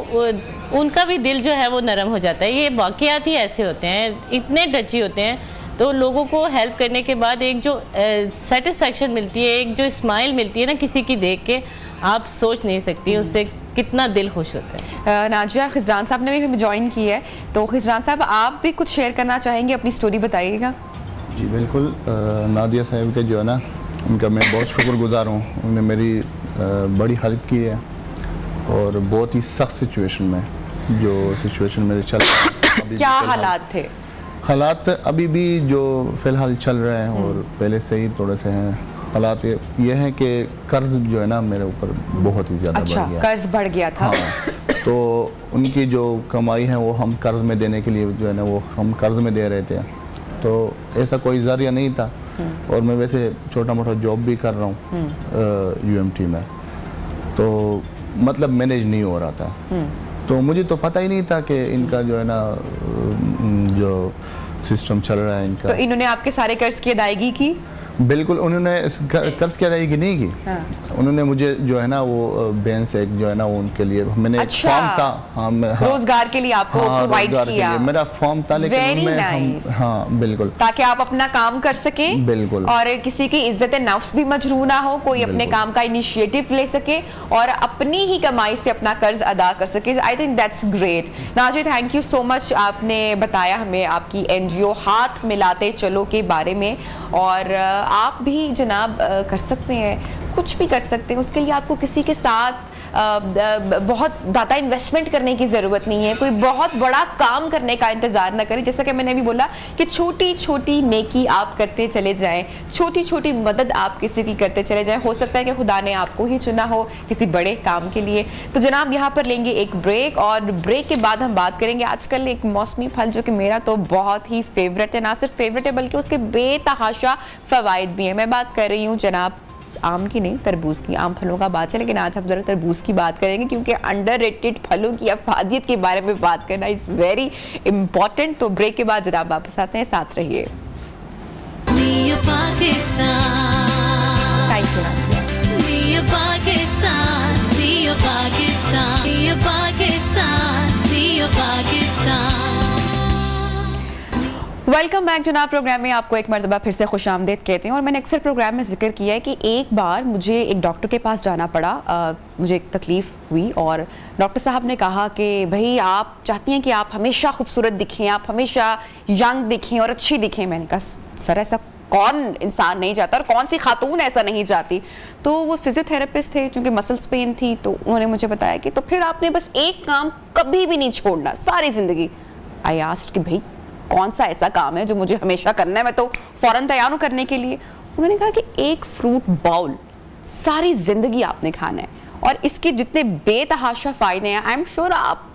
उनका भी दिल जो है वो नरम हो जाता है। ये वाक़यात ही ऐसे होते हैं, इतने टची होते हैं। तो लोगों को हेल्प करने के बाद एक जो सेटिस्फैक्शन मिलती है, एक जो स्माइल मिलती है ना किसी की देख के, आप सोच नहीं सकती उससे कितना दिल खुश होता है। नाजिया, खिजरान साहब ने भी ज्वाइन की है, तो खिजरान साहब आप भी कुछ शेयर करना चाहेंगे, अपनी स्टोरी बताइएगा। जी बिल्कुल, नादिया साहब के जो है ना, उनका मैं बहुत शुक्रगुजार हूँ। उन्होंने मेरी बड़ी हेल्प की है, और बहुत ही सख्त सिचुएशन में, जो सिचुएशन मेरे चल क्या हालात थे? हालात अभी भी जो फ़िलहाल चल रहे हैं, और पहले से ही थोड़े से हैं हालात। ये हैं कि कर्ज जो है ना मेरे ऊपर बहुत ही ज़्यादा बढ़ गया। कर्ज बढ़ गया था। हाँ, तो उनकी जो कमाई है वो हम कर्ज में देने के लिए जो है ना, वो हम कर्ज में दे रहे थे। तो ऐसा कोई ज़रिया नहीं था, और मैं वैसे छोटा मोटा जॉब भी कर रहा हूँ UMT में, तो मतलब मैनेज नहीं हो रहा था। तो मुझे तो पता ही नहीं था कि इनका जो है ना जो सिस्टम चल रहा है इनका। तो इन्होंने आपके सारे कर्ज की अदायगी की? बिल्कुल, उन्होंने कर्ज की अदायगी नहीं की। हाँ। उन्होंने मुझे जो है ना वो बैंक से जो है ना वो उनके लिए मैंने अच्छा, फॉर्म था। हाँ, रोजगार के लिए आपको प्रोवाइड किया। मेरा फॉर्म था, लेकिन उनमें हाँ बिल्कुल, ताकि आप अपना काम कर सके। बिल्कुल, और किसी की इज्जत नफ्स भी मजरू ना हो, कोई अपने काम का इनिशिएटिव ले सके और अपनी ही कमाई से अपना कर्ज अदा कर सके। I think that's great. Nazi, thank you so much, आपने बताया हमें आपकी NGO हाथ मिलाते चलो के बारे में। और आप भी जनाब कर सकते हैं, कुछ भी कर सकते हैं, उसके लिए आपको किसी के साथ बहुत ज़्यादा इन्वेस्टमेंट करने की ज़रूरत नहीं है, कोई बहुत बड़ा काम करने का इंतज़ार ना करें। जैसा कि मैंने भी बोला कि छोटी छोटी नेकी आप करते चले जाएं, छोटी छोटी मदद आप किसी की करते चले जाएं। हो सकता है कि खुदा ने आपको ही चुना हो किसी बड़े काम के लिए। तो जनाब यहाँ पर लेंगे एक ब्रेक, और ब्रेक के बाद हम बात करेंगे आजकल एक मौसमी फल जो कि मेरा तो बहुत ही फेवरेट है, ना सिर्फ फेवरेट है बल्कि उसके बेतहाशा फ़वाइद भी हैं। मैं बात कर रही हूँ जनाब आम की नहीं, तरबूज की। आम फलों का बात है, लेकिन आज हम जरा तरबूज की बात करेंगे, क्योंकि अंडररेटेड फलों की अफादियत के बारे में बात करना इज़ वेरी इंपॉर्टेंट। तो ब्रेक के बाद जनाब वापस आते हैं, साथ रहिए। वेलकम बैक जनाब। प्रोग्राम में आपको एक मरतबा फिर से खुशामदीद कहते हैं। और मैंने अक्सर प्रोग्राम में जिक्र किया है कि एक बार मुझे एक डॉक्टर के पास जाना पड़ा, मुझे एक तकलीफ़ हुई और डॉक्टर साहब ने कहा कि भाई आप चाहती हैं कि आप हमेशा खूबसूरत दिखें, आप हमेशा यंग दिखें और अच्छी दिखें। मैंने कहा सर ऐसा कौन इंसान नहीं चाहता और कौन सी खातून ऐसा नहीं चाहती। तो वो फिजियोथेरेपिस्ट थे, चूँकि मसल्स पेन थी, तो उन्होंने मुझे बताया कि तो फिर आपने बस एक काम कभी भी नहीं छोड़ना सारी ज़िंदगी। आई आस्क्ड कि भाई कौन सा ऐसा काम है जो मुझे हमेशा करना है, मैं तो फ़ौरन तैयार हूँ करने के लिए। उन्होंने कहा कि एक फ्रूट बाउल सारी ज़िंदगी आपने खाना है, और इसके जितने बेतहाशा फ़ायदे हैं आई एम श्योर आप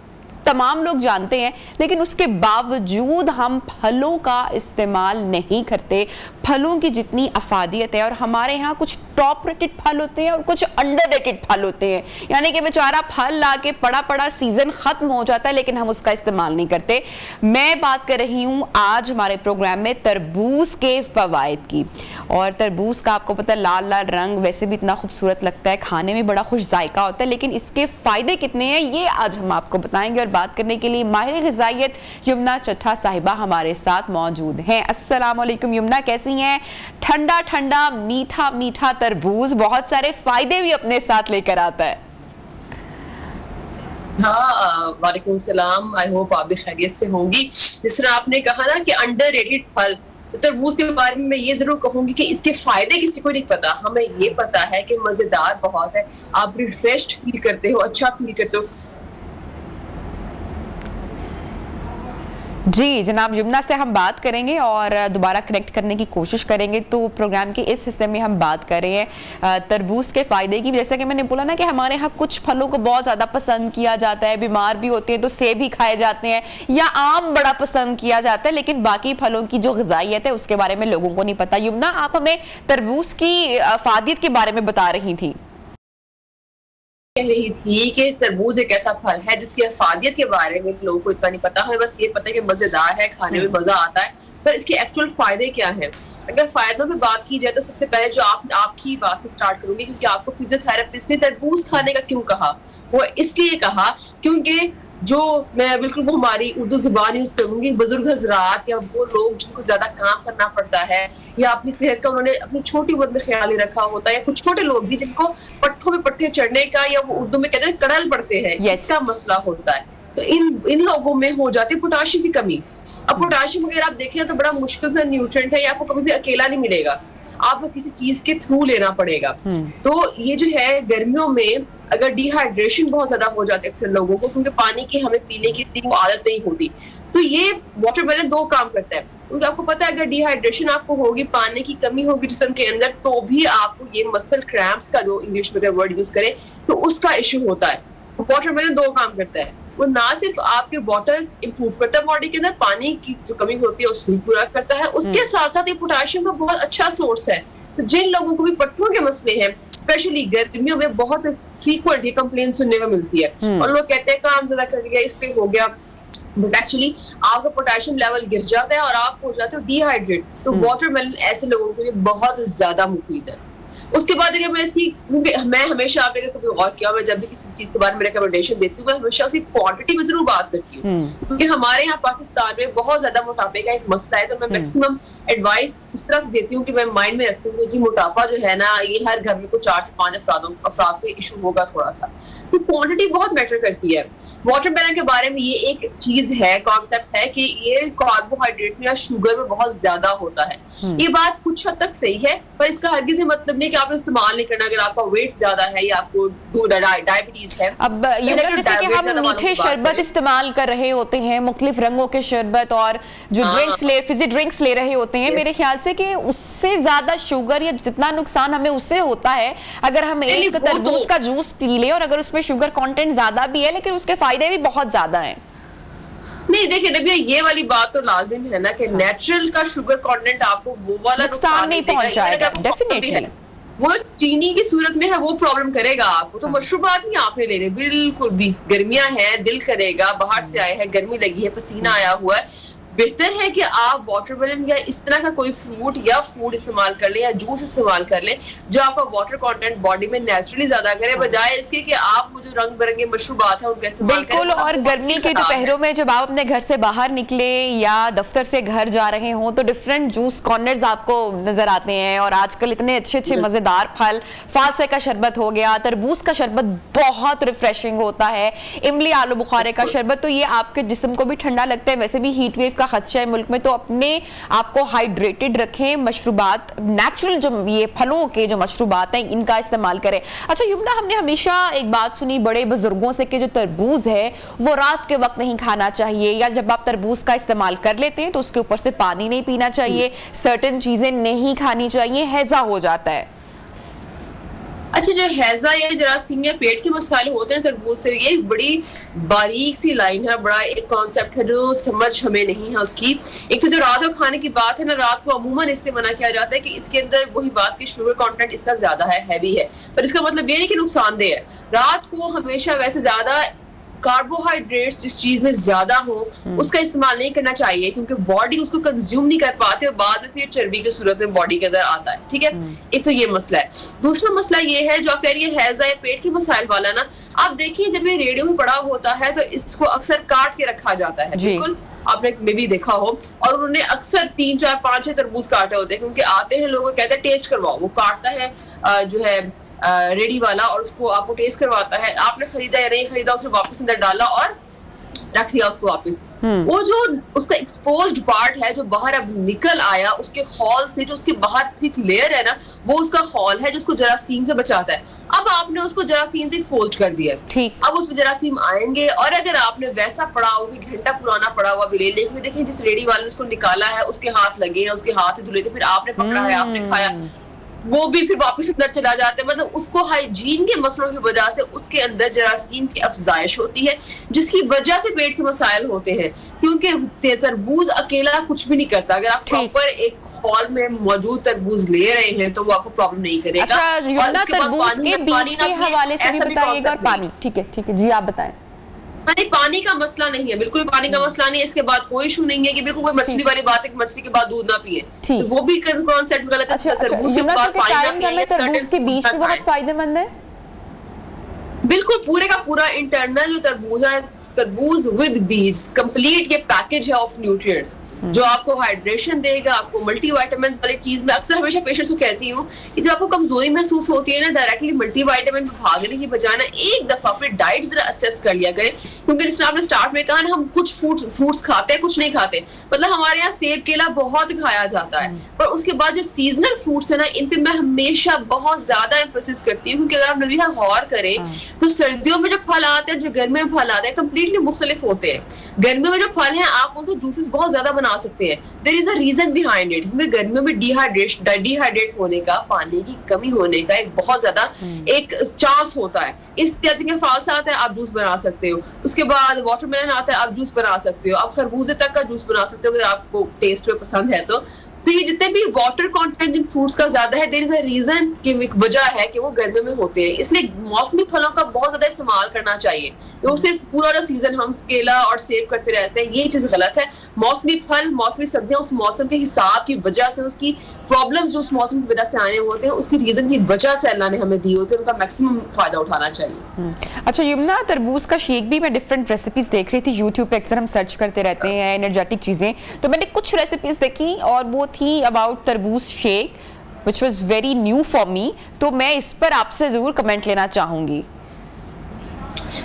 तमाम लोग जानते हैं, लेकिन उसके बावजूद हम फलों का इस्तेमाल नहीं करते। फलों की जितनी अफादियत है, और हमारे यहाँ कुछ टॉप रेटेड फल होते हैं और कुछ अंडर रेटेड फल होते हैं, यानी कि बेचारा फल ला के पड़ा पड़ा सीजन खत्म हो जाता है लेकिन हम उसका इस्तेमाल नहीं करते। मैं बात कर रही हूँ आज हमारे प्रोग्राम में तरबूज के फवायद की। और तरबूज का आपको पता है लाल लाल रंग वैसे भी इतना खूबसूरत लगता है, खाने में बड़ा खुश जायका होता है, लेकिन इसके फ़ायदे कितने हैं ये आज हम आपको बताएंगे। और बात करने के लिए माहिर ग़िज़ाइयत यमुना चट्ठा साहिबा हमारे साथ मौजूद हैं। अस्सलाम वालेकुम यमुना, कैसी हैं? ठंडा ठंडा मीठा मीठा तरबूज बहुत सारे फायदे भी अपने साथ लेकर आता है। हाँ, वालेकुम सलाम। आई होप आप भी खैरियत से होंगी। जिस तरह आपने कहा ना कि अंडररेटेड फल, तो तरबूज के बारे में मैं ये जरूर कहूंगी कि इसके फायदे किसी को नहीं पता। हमें ये पता है कि मजेदार बहुत है, आप रिफ्रेश्ड फील करते हो, अच्छा फील करते हो। जी जनाब, यमुना से हम बात करेंगे और दोबारा कनेक्ट करने की कोशिश करेंगे। तो प्रोग्राम के इस हिस्से में हम बात कर रहे हैं तरबूज के फ़ायदे की। जैसा कि मैंने बोला ना कि हमारे यहाँ कुछ फलों को बहुत ज़्यादा पसंद किया जाता है, बीमार भी होते हैं तो सेब ही खाए जाते हैं, या आम बड़ा पसंद किया जाता है, लेकिन बाकी फलों की जो ग़िज़ाइयत है उसके बारे में लोगों को नहीं पता। यमुना, आप हमें तरबूज की अफादियत के बारे में बता रही थी। कह रही थी कि तरबूज एक ऐसा फल है जिसकी अफादियत के बारे में लोगों को इतना नहीं पता। हमें बस ये पता है कि मजेदार है, खाने में मजा आता है, पर इसके एक्चुअल फायदे क्या हैं। अगर फायदों पे बात की जाए तो सबसे पहले जो आपकी बात से स्टार्ट करूंगी, क्योंकि आपको फिजियोथेरेपिस्ट ने तरबूज खाने का क्यों कहा, वो इसलिए कहा क्योंकि जो मैं बिल्कुल वो हमारी उर्दू जुबान यूज करूंगी, बुजुर्ग हजरात या वो लोग जिनको ज्यादा काम करना पड़ता है या अपनी सेहत का उन्होंने अपनी छोटी उम्र में ख्याल ही रखा होता है, या कुछ छोटे लोग भी जिनको पट्टों में पट्टे चढ़ने का या वो उर्दू में कहते हैं कड़ल पड़ते हैं, इसका मसला होता है, तो इन लोगों में हो जाती है पोटाशियम की कमी। अब पोटाशियम अगर आप देखें तो बड़ा मुश्किल से न्यूट्रिएंट है, या आपको कभी भी अकेला नहीं मिलेगा, आपको किसी चीज के थ्रू लेना पड़ेगा। तो ये जो है गर्मियों में अगर डिहाइड्रेशन बहुत ज्यादा हो जाती है अक्सर लोगों को, क्योंकि पानी की हमें पीने की इतनी वो आदत नहीं होती, तो ये वाटरमेलन दो काम करता है। क्योंकि आपको पता है अगर डिहाइड्रेशन आपको होगी, पानी की कमी होगी जिस्म के अंदर, तो भी आपको ये मसल क्रैम्प्स का जो इंग्लिश में अगर वर्ड यूज करें तो उसका इश्यू होता है। वाटरमेलन दो काम करता है, वो ना सिर्फ आपके वाटर इंप्रूव करता है बॉडी के अंदर, पानी की जो कमी होती है उसको भी पूरा करता है, उसके साथ साथ ये पोटाशियम का बहुत अच्छा सोर्स है। तो जिन लोगों को भी पट्टों के मसले हैं, स्पेशली गर्मियों में बहुत फ्रीक्वेंट ये कंप्लेन सुनने में मिलती है, और लोग कहते हैं काम ज्यादा कर लिया इसलिए हो गया, बट एक्चुअली आपका पोटेशियम लेवल गिर जाता है और आप हो जाते हो डिहाइड्रेट। तो वाटरमेलन ऐसे लोगों के लिए बहुत ज्यादा मुफीद है। उसके बाद अगर मैं इसकी, क्योंकि मैं हमेशा, आपने कभी और किया, मैं जब भी किसी चीज के बारे में रिकमेंडेशन देती हूँ मैं हमेशा उसकी क्वांटिटी में जरूर बात करती हूँ, क्योंकि हमारे यहाँ पाकिस्तान में बहुत ज्यादा मोटापे का एक मसला है। तो मैं मैक्सिमम एडवाइस इस तरह से देती हूँ कि मैं माइंड में रखती हूँ कि जी मोटापा जो है ना, ये हर घर में को 4 से 5 अफराद को इशू होगा थोड़ा सा, तो क्वांटिटी बहुत मैटर करती है। वाटरमेलन के बारे में ये एक चीज है, कॉन्सेप्ट है कि ये कार्बोहाइड्रेट्स में या शुगर में बहुत ज्यादा होता है। ये बात कुछ हद तक सही है, पर इसका हरगिज़ ये मतलब नहीं कि आपने इस्तेमाल नहीं करना अगर आपका वेट ज्यादा है या आपको डायबिटीज है। अब जैसे कि हम मीठे शरबत इस्तेमाल कर रहे होते हैं, मुख्तलिफ रंगों के शरबत, और जो फिजी ड्रिंक्स ले रहे होते हैं, मेरे ख्याल से कि उससे ज्यादा शुगर या जितना नुकसान हमें उससे होता है अगर हम एक तरबूज का जूस पी लें और अगर उसमें शुगर कंटेंट ज्यादा भी है लेकिन उसके फायदे भी बहुत ज्यादा हैं। नहीं देखिए नबिया, ये वाली बात तो लाजिम है ना कि नेचुरल का शुगर कंटेंट आपको वो वाला नुकसान नहीं पहुंचाएगा डेफिनेटली। वो चीनी की सूरत में है, वो प्रॉब्लम करेगा आपको। तो मशरूबात नहीं आपने लेने बिल्कुल भी। गर्मियां हैं, दिल करेगा, बाहर से आए हैं, गर्मी लगी है, पसीना आया हुआ है, बेहतर है कि आप वाटरमेलन या इस तरह का कोई फ्रूट या फूड इस्तेमाल कर लें या जूस इस्तेमाल कर लें जो आपका वाटर कंटेंट बॉडी में नेचुरली ज्यादा करे, बजाय इसके कि आप वो जो रंग बिरंगे मशरूबात है उनका इस्तेमाल करें। बिल्कुल। और गर्मी के दोपहरों में जब आप अपने घर से बाहर निकले या दफ्तर से घर जा रहे हो तो डिफरेंट जूस कॉर्नर्स आपको नजर आते हैं, और आजकल इतने अच्छे अच्छे मजेदार फल, फालसे का शरबत हो गया, तरबूज का शरबत बहुत रिफ्रेशिंग होता है, इमली आलू बुखारे का शरबत, तो ये आपके जिस्म को भी ठंडा लगता है। वैसे भी हीट वेव खदशा है मुल्क में, तो अपने आपको हाइड्रेटेड रखें, मशरूबात नेचुरल जो ये फलों के जो मशरूबात हैं इनका इस्तेमाल करें। अच्छा युमना, हमने हमेशा एक बात सुनी बड़े बुजुर्गों से कि जो तरबूज है वो रात के वक्त नहीं खाना चाहिए, या जब आप तरबूज का इस्तेमाल कर लेते हैं तो उसके ऊपर से पानी नहीं पीना चाहिए, सर्टेन चीजें नहीं खानी चाहिए, हैजा हो जाता है। अच्छा, जो हैजा या जरासीम या पेट के मसाले होते हैं तरबूज से, ये बड़ी बारीक सी लाइन है, बड़ा एक कॉन्सेप्ट है जो समझ हमें नहीं है उसकी। एक तो जो रात को खाने की बात है ना, रात को अमूमन इसलिए मना किया जाता है कि इसके अंदर वही बात की शुगर कंटेंट इसका ज्यादा है, हैवी है, पर इसका मतलब ये नहीं कि नुकसानदेह है। रात को हमेशा वैसे ज्यादा कार्बोहाइड्रेट्स जिस चीज में ज्यादा हो उसका इस्तेमाल नहीं करना चाहिए, क्योंकि बॉडी उसको कंज्यूम नहीं कर पाते और बाद में फिर चर्बी की सूरत में बॉडी के अंदर आता है। ठीक है, एक तो ये मसला है। दूसरा मसला ये है जो आप कह रही है हैजा या पेट के मसाइल वाला ना, आप देखिए जब ये रेडियो में पड़ा होता है तो इसको अक्सर काट के रखा जाता है, बिल्कुल आपने मे भी देखा हो, और उन्होंने अक्सर 3, 4, 5, 6 तरबूज काटे होते हैं, क्योंकि आते हैं लोग कहते हैं टेस्ट करवाओ, वो काटता है जो है रेडी वाला और उसको आपको टेस्ट करवाता है, आपने खरीदा या नहीं खरीदा उसे वापस अंदर डाला और रख दिया उसको वापस। वो जो उसका एक्सपोज्ड पार्ट है जो बाहर अब निकल आया उसके खौल से, जो उसके बाहर थिक लेयर है ना, वो उसका खौल है जो उसको जरासीम से बचाता है। अब आपने उसको जरासीम से एक्सपोज्ड कर दिया, ठीक, अब उसमें जरासीम आएंगे, और अगर आपने वैसा पड़ा हुआ घंटा पुराना पड़ा हुआ भी ले लेकिन देखिए जिस रेडी वाले ने उसको निकाला है उसके हाथ लगे हैं, उसके हाथ धुले थे, फिर आपने पकड़ा है, आपने खाया, वो भी फिर वापस अंदर चला जाता है। मतलब उसको हाइजीन के मसलों की वजह से उसके अंदर जरासीम की अफजाइश होती है, जिसकी वजह से पेट के मसाइल होते हैं, क्योंकि तरबूज अकेला कुछ भी नहीं करता। अगर आप प्रॉपर एक हॉल में मौजूद तरबूज ले रहे हैं तो वो आपको प्रॉब्लम नहीं करेगा। अच्छा, तरबूज के बीज के हवाले से भी बताइएगा, और पानी। ठीक है जी, आप बताएं। नहीं, पानी का मसला नहीं है, बिल्कुल पानी का मसला नहीं है। इसके बाद कोई इशू नहीं है कि बिल्कुल कोई मछली वाली बात है कि मछली के बाद दूध ना पिए, तो वो भी कॉन्सेप्ट गलत है। तरबूज के बाद पानी ना पिए, तरबूज के बीज भी बहुत फायदेमंद है। बिल्कुल पूरे का पूरा इंटरनल जो तरबूज है, तरबूज विद बीज, कंप्लीट ये पैकेज है ऑफ न्यूट्रिएंट्स जो आपको हाइड्रेशन देगा, आपको मल्टीविटामिन्स वाली चीज। मैं अक्सर हमेशा पेशेंट्स को कहती हूँ कि जब आपको कमजोरी महसूस होती है ना, डायरेक्टली मल्टीविटामिन पे भागने की बजाय ना एक दफा अपनी डाइट जरा असेस कर लिया करें, क्योंकि जिस आपने स्टार्ट में कहा ना, हम कुछ फ्रूट्स खाते हैं, कुछ नहीं खाते। मतलब हमारे यहाँ सेब केला बहुत खाया जाता है, पर उसके बाद जो सीजनल फ्रूट्स है ना, इन पे मैं हमेशा बहुत ज्यादा एम्फोसिस करती हूँ, क्योंकि अगर आप नबीहा गौर करें तो सर्दियों में जो फल आते हैं, जो गर्मियों में फल आते हैं, कंप्लीटली मुख्तलिफ होते हैं। गर्मियों में जो फल हैं आप उनसे जूसेस बहुत ज्यादा बना सकते हैं। There is a reason behind it, क्योंकि गर्मियों में डिहाइड्रेट होने का, पानी की कमी होने का एक बहुत ज्यादा एक चांस होता है। इस तरह के फल आते हैं, आप जूस बना सकते हो। उसके बाद वाटरमेलन आता है, आप जूस बना सकते हो। आप खरबूजे तक का जूस बना सकते हो अगर आपको टेस्ट में पसंद है तो। तो ये जितने भी वाटर कंटेंट इन फ्रूट्स का ज्यादा है, देयर इज अ रीजन कि वजह है कि वो गर्मी में होते हैं। इसलिए मौसमी फलों का बहुत ज्यादा इस्तेमाल करना चाहिए। तो सिर्फ पूरा सीजन हम केला और सेब करते रहते हैं, ये चीज गलत है। मौसमी फल, मौसमी सब्जियां उस मौसम के हिसाब की वजह से, उसकी प्रॉब्लम्स जो उस मौसम की वजह से आने होते हैं, उसकी रीजन की वजह से अल्लाह ने हमें दी होती है, उनका मैक्सिमम फायदा उठाना चाहिए। अच्छा यमुना, तरबूज का शेक भी मैं डिफरेंट रेसिपीज देख रही थी यूट्यूब पे, अक्सर हम सर्च करते रहते हैं एनर्जेटिक चीजें, तो मैंने कुछ रेसिपीज देखी और वो थी अबाउट तरबूज shake which was very new for me, तो मैं इस पर आपसे जरूर कमेंट लेना चाहूंगी।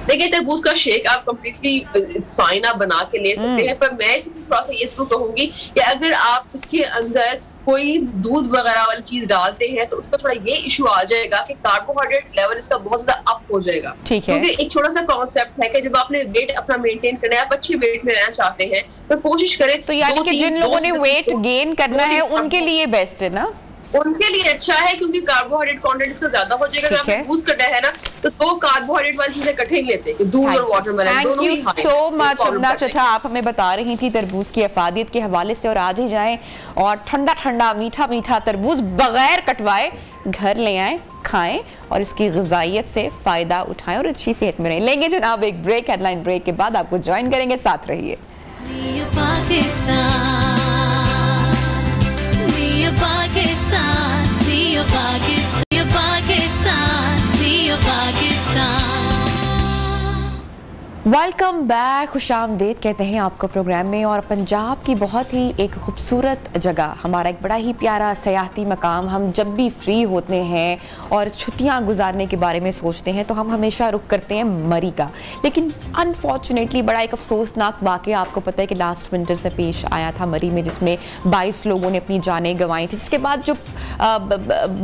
देखिए तरबूज का शेक आप कंप्लीटली फाइन आप बना के ले सकते हैं, पर मैं इसमें थोड़ा सा ये जरूर कहूंगी कि अगर आप इसके अंदर कोई दूध वगैरह वाली चीज डालते हैं तो उसका थोड़ा ये इशू आ जाएगा कि कार्बोहाइड्रेट लेवल इसका बहुत ज्यादा अप हो जाएगा। ठीक है, क्योंकि एक छोटा सा कॉन्सेप्ट है कि जब आपने वेट अपना मेंटेन करना है, आप अच्छे वेट में रहना चाहते हैं, तो कोशिश करें। तो यानी कि जिन लोगों ने वेट गेन करना है उनके लिए बेस्ट है ना, उनके लिए अच्छा है, क्योंकि कार्बोहाइड्रेट कंटेंट इसका ज्यादा हो जाएगा। अगर आपने जूस कटा है ना, तो दो कार्बोहाइड्रेट वाली चीजें इकट्ठे ही लेते हैं, दूध और वाटरमेलन दोनों ही। Thank you so much Yamuna Chadha, आप हमें बता रही थी तरबूज की अफादियत के हवाले से, और आज ही जाएं और ठंडा ठंडा मीठा मीठा तरबूज बगैर कटवाए घर ले आएं, खाएं और इसकी ग़िज़ाइयत से फ़ायदा उठाएं और अच्छी सेहत में रहें। लेंगे जनाब एक ब्रेक, हेडलाइन ब्रेक के बाद आपको ज्वाइन करेंगे, साथ रहिए। वेलकम बैक, खुशामदीद कहते हैं आपको प्रोग्राम में। और पंजाब की बहुत ही एक खूबसूरत जगह, हमारा एक बड़ा ही प्यारा सयाहती मकाम, हम जब भी फ्री होते हैं और छुट्टियां गुजारने के बारे में सोचते हैं तो हम हमेशा रुख करते हैं मरी का। लेकिन अनफॉर्चुनेटली बड़ा एक अफसोसनाक वाक़या आपको पता है कि लास्ट विंटर से पेश आया था मरी में, जिसमें 22 लोगों ने अपनी जानें गंवाई थी। जिसके बाद जो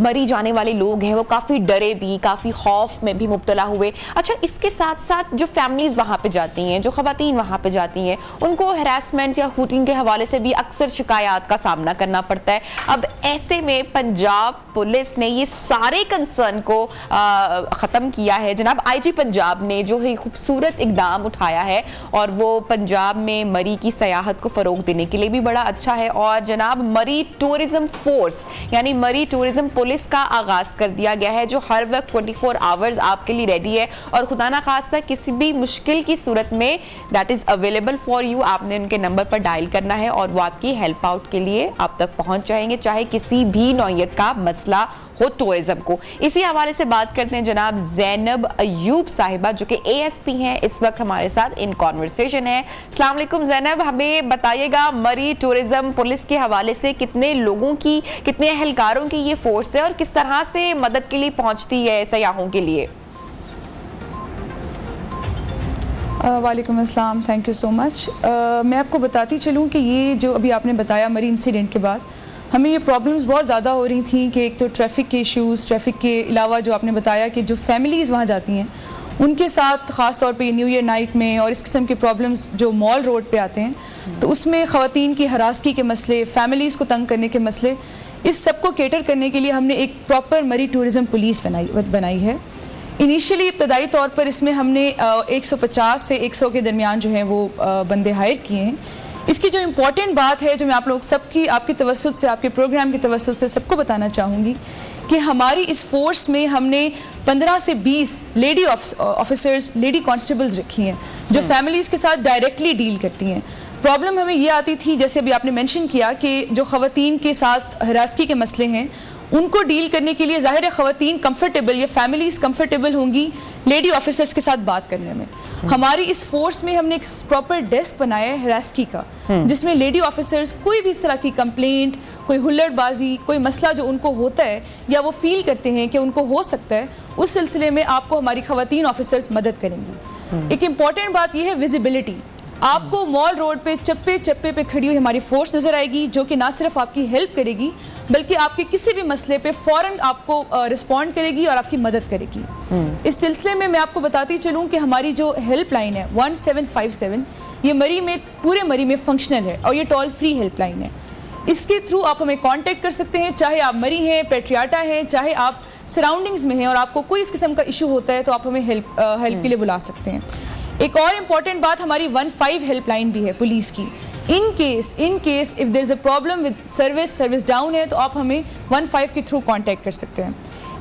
मरी जाने वाले लोग हैं वो काफ़ी डरे भी, काफ़ी खौफ में भी मुब्तला हुए। अच्छा, इसके साथ साथ जो फैमिलीज़ वहाँ पे जाती हैं, जो ख़वातीन वहाँ पे जाती हैं, उनको हरासमेंट या हूटिंग के हवाले से भी अक्सर शिकायत का सामना करना पड़ता है। अब ऐसे में पंजाब पुलिस ने ये सारे कंसर्न को ख़त्म किया है। जनाब आईजी पंजाब ने जो है खूबसूरत इकदाम उठाया है और वो पंजाब में मरी की सयाहत को फ़रोग देने के लिए भी बड़ा अच्छा है। और जनाब मरी टूरिज़म फोर्स यानी मरी टूरिज़म पुलिस का आगाज़ कर दिया गया है, जो हर वक्त 24 आवर्स आपके लिए रेडी है और खुदा ना खास्ता किसी भी मुश्किल की सूरत में that is available for you. आपने उनके नंबर पर डायल करना है और वो आपकी हेल्प आउट के लिए आप तक पहुंच जाएंगे, चाहे किसी भी नौयत का मसला हो टूरिज्म को। इसी हवाले से बात करते हैं जनाब ज़ैनब अयूब साहिबा, जो कि ASP हैं, इस वक्त हमारे साथ इन कॉन्वर्सेशन है। अस्सलाम वालेकुम ज़ैनब, हमें बताइएगा मरी टूरिज्म पुलिस के हवाले से कितने लोगों की, कितने अहलकारों की ये फोर्स है और किस तरह से मदद के लिए पहुंचती है सयाहों के लिए? वालेकुम अस्सलाम, थैंक यू सो मच। मैं आपको बताती चलूँ कि ये जो अभी आपने बताया मरी इंसिडेंट के बाद हमें ये प्रॉब्लम्स बहुत ज़्यादा हो रही थी कि एक तो ट्रैफिक के इश्यूज़, ट्रैफिक के अलावा जो आपने बताया कि जो फैमिलीज़ वहाँ जाती हैं उनके साथ ख़ास तौर पे न्यू ईयर नाइट में और इस किस्म के प्रॉब्लम्स जो मॉल रोड पे आते हैं, तो उसमें ख़वातीन की हरासगी के मसले, फैमिलीज़ को तंग करने के मसले, इस सब को केटर करने के लिए हमने एक प्रॉपर मरी टूरिज़म पुलिस बनाई है। इनिशियली इब्तदाई तौर पर इसमें हमने 150 से 100 के दरमियान जो हैं वो बंदे हायर किए हैं। इसकी जो इम्पॉर्टेंट बात है, जो मैं आप लोग सबकी, आपकी तवस्सुत से, आपके प्रोग्राम की तवस्सुत से सबको बताना चाहूँगी कि हमारी इस फोर्स में हमने 15 से 20 लेडी ऑफिसर्स, लेडी कांस्टेबल्स रखी हैं जो फैमिलीज़ के साथ डायरेक्टली डील करती हैं। प्रॉब्लम हमें ये आती थी, जैसे अभी आपने मेंशन किया, कि जो ख़वातीन के साथ हरासगी के मसले हैं उनको डील करने के लिए ज़ाहिर है ख़वातीन कंफर्टेबल या फैमिलीज़ कंफर्टेबल होंगी लेडी ऑफिसर्स के साथ बात करने में। हमारी इस फोर्स में हमने एक प्रॉपर डेस्क बनाया है हरासगी का, जिसमें लेडी ऑफिसर्स कोई भी इस तरह की कंप्लेंट, कोई हुल्लड़बाजी, कोई मसला जो उनको होता है या वो फील करते हैं कि उनको हो सकता है, उस सिलसिले में आपको हमारी ख़वातीन ऑफिसर्स मदद करेंगी। एक इम्पॉर्टेंट बात यह है विजिबिलिटी। आपको मॉल रोड पे चप्पे चप्पे पे खड़ी हुई हमारी फोर्स नज़र आएगी, जो कि ना सिर्फ आपकी हेल्प करेगी बल्कि आपके किसी भी मसले पे फ़ौरन आपको रिस्पॉन्ड करेगी और आपकी मदद करेगी। इस सिलसिले में मैं आपको बताती चलूँ कि हमारी जो हेल्पलाइन है 1757, ये मरी में, पूरे मरी में फंक्शनल है और ये टोल फ्री हेल्पलाइन है। इसके थ्रू आप हमें कांटेक्ट कर सकते हैं, चाहे आप मरी हैं, पेट्रियाटा हैं, चाहे आप सराउंडिंग्स में हैं और आपको कोई इस किस्म का इशू होता है तो आप हमें हेल्प के लिए बुला सकते हैं। एक और इम्पॉर्टेंट बात, हमारी 15 हेल्पलाइन भी है पुलिस की। In case if there is a problem with service down है तो आप हमें 15 के थ्रू कांटेक्ट कर सकते हैं।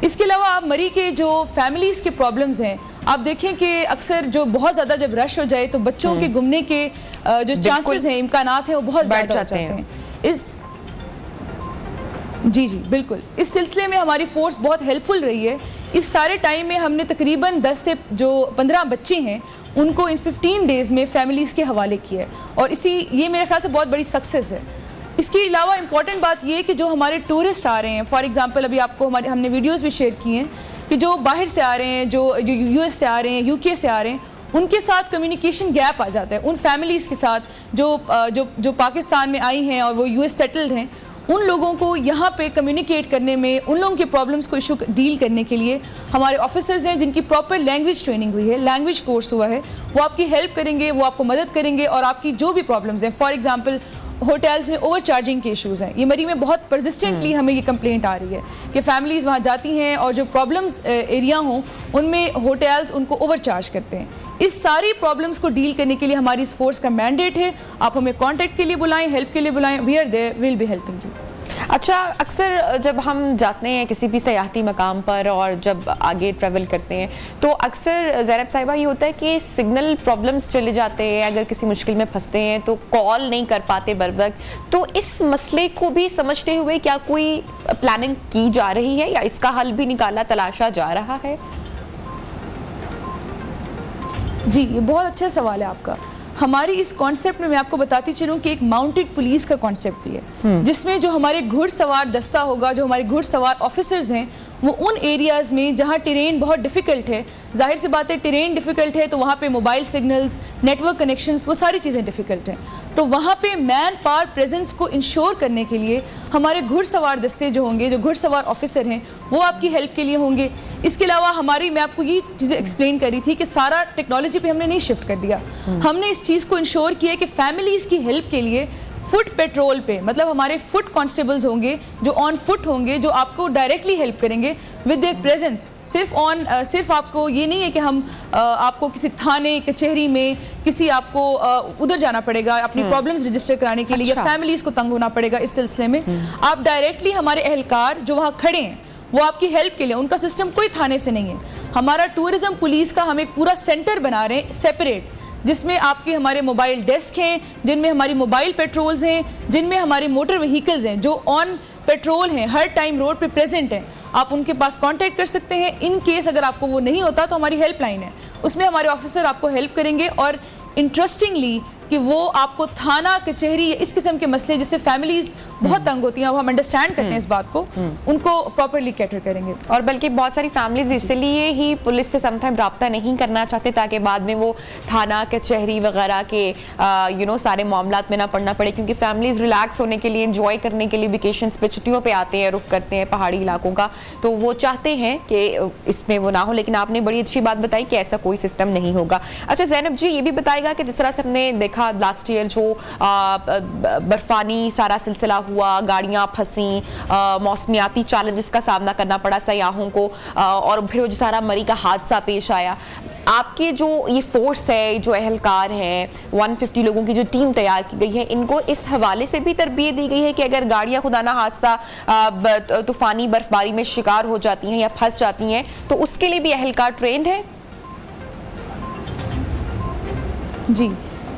इसके अलावा आप मरी के जो फैमिलीज़ के प्रॉब्लम्स हैं, आप देखें कि अक्सर जो बहुत ज़्यादा जब रश हो जाए तो बच्चों के गुमने के जो चांसेस हैं, इम्कानात हैं, वो बहुत ज़्यादा हो जाते हैं। जी बिल्कुल, इस सिलसिले में हमारी फोर्स बहुत हेल्पफुल रही है। इस सारे टाइम में हमने तकरीबन 10 से जो 15 बच्चे हैं उनको इन 15 डेज़ में फैमिलीज़ के हवाले किया है, और ये मेरे ख्याल से बहुत बड़ी सक्सेस है। इसके अलावा इंपॉर्टेंट बात ये कि जो हमारे टूरिस्ट आ रहे हैं, फॉर एग्जांपल अभी आपको हमने वीडियोस भी शेयर किए हैं कि जो बाहर से आ रहे हैं, जो यूएस से आ रहे हैं, यूके से आ रहे हैं, उनके साथ कम्युनिकेशन गैप आ जाता है। उन फैमिलीज़ के साथ जो पाकिस्तान में आई हैं और वो यूएस सेटल्ड हैं, उन लोगों को यहाँ पे कम्युनिकेट करने में, उन लोगों के प्रॉब्लम्स को इशू डील करने के लिए हमारे ऑफिसर्स हैं जिनकी प्रॉपर लैंग्वेज ट्रेनिंग हुई है, लैंग्वेज कोर्स हुआ है, वो आपकी हेल्प करेंगे, वो आपको मदद करेंगे और आपकी जो भी प्रॉब्लम्स हैं, फॉर एग्जांपल होटल्स में ओवर चार्जिंग के इशूज़ हैं, ये मरी में बहुत परसिस्टेंटली हमें ये कंप्लेंट आ रही है कि फैमिलीज़ वहाँ जाती हैं और जो प्रॉब्लम्स एरिया हों उनमें होटल्स उनको ओवर चार्ज करते हैं। इस सारी प्रॉब्लम्स को डील करने के लिए हमारी इस फोर्स का मैंडेट है। आप हमें कॉन्टैक्ट के लिए बुलाएं, हेल्प के लिए बुलाएं, we are there, will be helping you. अच्छा, अक्सर जब हम जाते हैं किसी भी सयाहती मकाम पर और जब आगे ट्रैवल करते हैं तो अक्सर ज़ैनब साहिबा ये होता है कि सिग्नल प्रॉब्लम्स चले जाते हैं, अगर किसी मुश्किल में फंसते हैं तो कॉल नहीं कर पाते बर वक्त। तो इस मसले को भी समझते हुए क्या कोई प्लानिंग की जा रही है या इसका हल भी तलाशा जा रहा है? जी, ये बहुत अच्छा सवाल है आपका। हमारी इस कॉन्सेप्ट में मैं आपको बताती चलूँ कि एक माउंटेड पुलिस का कॉन्सेप्ट भी है, जिसमें जो हमारे घुड़सवार दस्ता होगा, जो हमारे घुड़सवार ऑफिसर्स हैं, वो उन एरियाज़ में जहाँ टेरेन बहुत डिफ़िकल्ट है, जाहिर सी बात है टेरेन डिफ़िकल्ट है तो वहाँ पे मोबाइल सिग्नल्स, नेटवर्क कनेक्शंस, वो सारी चीज़ें डिफ़िकल्ट हैं, तो वहाँ पे मैन पावर प्रेजेंस को इंश्योर करने के लिए हमारे घुड़सवार दस्ते जो होंगे, जो घुड़सवार ऑफिसर हैं, वो आपकी हेल्प के लिए होंगे। इसके अलावा मैं आपको ये चीज़ें एक्सप्लेन करी थी कि सारा टेक्नोलॉजी पे हमने नहीं शिफ्ट कर दिया, हमने इस चीज़ को इंश्योर किया कि फैमिलीज़ की हेल्प के लिए फुट पेट्रोल पे, मतलब हमारे फुट कांस्टेबल्स होंगे जो ऑन फुट होंगे, जो आपको डायरेक्टली हेल्प करेंगे विद देयर प्रेजेंस। सिर्फ आपको ये नहीं है कि हम आपको किसी थाने कचहरी में किसी आपको उधर जाना पड़ेगा अपनी प्रॉब्लम्स रजिस्टर कराने के लिए, या फैमिलीज को तंग होना पड़ेगा इस सिलसिले में। आप डायरेक्टली हमारे एहलकार जो वहाँ खड़े हैं वो आपकी हेल्प के लिए, उनका सिस्टम कोई थाने से नहीं है। हमारा टूरिज्म पुलिस का हम एक पूरा सेंटर बना रहे हैं सेपरेट, जिसमें आपके हमारे मोबाइल डेस्क हैं, जिनमें हमारी मोबाइल पेट्रोल्स हैं, जिनमें हमारे मोटर व्हीकल्स हैं जो ऑन पेट्रोल हैं, हर टाइम रोड पे प्रेजेंट हैं। आप उनके पास कांटेक्ट कर सकते हैं। इन केस अगर आपको वो नहीं होता तो हमारी हेल्पलाइन है, उसमें हमारे ऑफिसर आपको हेल्प करेंगे। और इंटरेस्टिंगली कि वो आपको थाना कचहरी इस किस्म के मसले जिससे फैमिलीज बहुत तंग होती हैं, हम अंडरस्टैंड करते हैं इस बात को, उनको प्रॉपर्ली कैटर करेंगे। और बल्कि बहुत सारी फैमिलीज इसलिए ही पुलिस से समटाइम रब्ता नहीं करना चाहते ताकि बाद में वो थाना कचहरी वगैरह के सारे मामलात में ना पड़ना पड़े, क्योंकि फैमिलीज रिलैक्स होने के लिए, एंजॉय करने के लिए वेकेशंस पे, छुट्टियों पे आते हैं, रुख करते हैं पहाड़ी इलाकों का, तो वो चाहते हैं कि इसमें वो ना हो। लेकिन आपने बड़ी अच्छी बात बताई कि ऐसा कोई सिस्टम नहीं होगा। अच्छा ज़ैनब जी, ये भी बताएगा कि जिस तरह से हमने देखा लास्ट ईयर जो बर्फानी सारा सिलसिला हुआ, गाड़ियां फंसी, मौसमियाती चैलेंजेस का सामना करना पड़ा सयाहों को, और फिर जो सारा मरी का हादसा पेश आया, आपके जो ये फोर्स है, जो एहलकार हैं, 150 लोगों की जो टीम तैयार की गई है, इनको इस हवाले से भी तरबियत दी गई है कि अगर गाड़ियां खुदा ना हादसा तूफानी बर्फबारी में शिकार हो जाती हैं या फंस जाती हैं तो उसके लिए भी एहलकार ट्रेंड है? जी,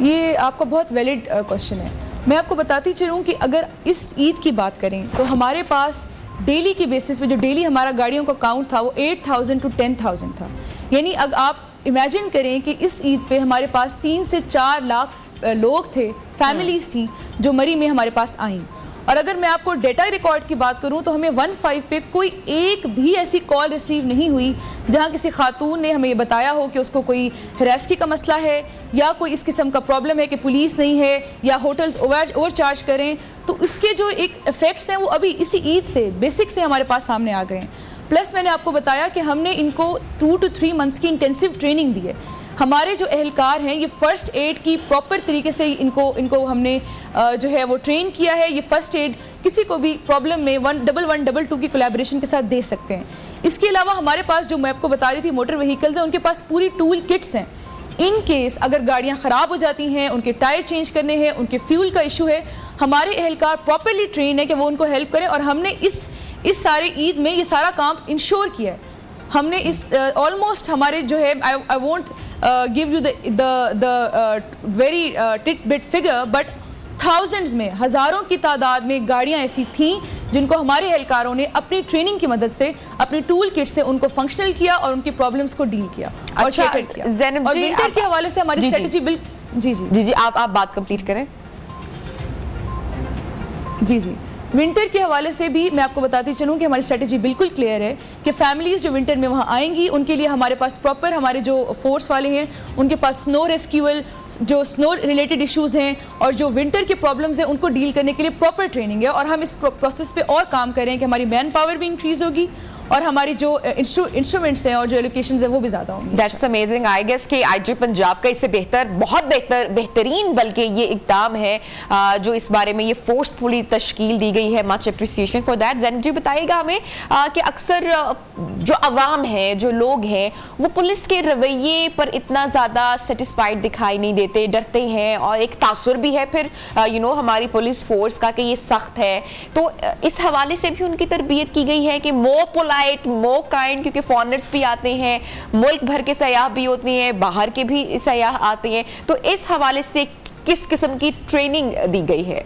ये आपका बहुत वैलिड क्वेश्चन है। मैं आपको बताती चलूँ कि अगर इस ईद की बात करें तो हमारे पास डेली की बेसिस पे जो डेली हमारा गाड़ियों का काउंट था वो 8,000 to 10,000 था। यानी अगर आप इमेजिन करें कि इस ईद पे हमारे पास 3 से 4 लाख लोग थे, फैमिलीज थी जो मरी में हमारे पास आई। और अगर मैं आपको डेटा रिकॉर्ड की बात करूं तो हमें 15 पे कोई एक भी ऐसी कॉल रिसीव नहीं हुई जहां किसी खातून ने हमें ये बताया हो कि उसको कोई हरासगी का मसला है या कोई इस किस्म का प्रॉब्लम है कि पुलिस नहीं है या होटल्स ओवर चार्ज करें। तो इसके जो एक इफ़ेक्ट्स हैं वो अभी इसी ईद से बेसिक से हमारे पास सामने आ गए हैं। प्लस मैंने आपको बताया कि हमने इनको 2 to 3 मंथ्स की इंटेंसिव ट्रेनिंग दी है। हमारे जो एहलकार हैं ये फ़र्स्ट एड की प्रॉपर तरीके से इनको हमने जो है वो ट्रेन किया है। ये फ़र्स्ट एड किसी को भी प्रॉब्लम में 11122 की कोलैबोरेशन के साथ दे सकते हैं। इसके अलावा हमारे पास जो मैं आपको बता रही थी मोटर व्हीकल्स हैं, उनके पास पूरी टूल किट्स हैं। इन केस अगर गाड़ियाँ ख़राब हो जाती हैं, उनके टायर चेंज करने हैं, उनके फ्यूल का इशू है, हमारे एहलकार प्रॉपरली ट्रेन है कि वो उनको हेल्प करें। और हमने इस सारे ईद में ये सारा काम इंश्योर किया है। हमने इस ऑलमोस्ट हमारे जो है, I won't give you the very tit bit figure, but thousands में, हज़ारों की तादाद में गाड़ियाँ ऐसी थीं जिनको हमारे एहलकारों ने अपनी ट्रेनिंग की मदद से, अपनी टूल किट से उनको फंक्शनल किया और उनकी प्रॉब्लम्स को डील किया और कैटर किया। और विंटर के हवाले से हमारी स्ट्रेटजी बिल्कुल जी आप बात कंप्लीट करें। जी विंटर के हवाले से भी मैं आपको बताती चलूँ कि हमारी स्ट्रेटजी बिल्कुल क्लियर है कि फैमिलीज़ जो विंटर में वहाँ आएंगी उनके लिए हमारे पास प्रॉपर, हमारे जो फोर्स वाले हैं उनके पास स्नो रेस्क्यूअल, जो स्नो रिलेटेड इश्यूज़ हैं और जो विंटर के प्रॉब्लम्स हैं उनको डील करने के लिए प्रॉपर ट्रेनिंग है। और हम इस प्रोसेस पे और काम कर रहे हैं कि हमारी मैन पावर भी इंक्रीज़ होगी और हमारी जो इंस्ट्रूमेंट्स हैं और जो एलोकेशंस हैं वो भी ज़्यादा होंगी। That's amazing. आई गेस कि आईजी पंजाब का इससे बहुत बेहतरीन बल्कि ये इक़दाम है जो इस बारे में ये फोर्सफुली तश्कील दी गई है। Much appreciation for that. Zainab ji बताइएगा हमें कि अक्सर जो अवाम है, जो लोग हैं, वो पुलिस के रवैये पर इतना ज़्यादा सेटिस्फाइड दिखाई नहीं देते, डरते हैं और एक तासुर भी है फिर हमारी पुलिस फोर्स का कि ये सख्त है। तो इस हवाले से भी उनकी तरबियत की गई है कि मोर काइंड, क्योंकि फॉरेनर्स भी आते हैं, मुल्क भर के सयाह भी होते हैं, बाहर के भी सयाह आते हैं। तो इस हवाले से किस किस्म की ट्रेनिंग दी गई है?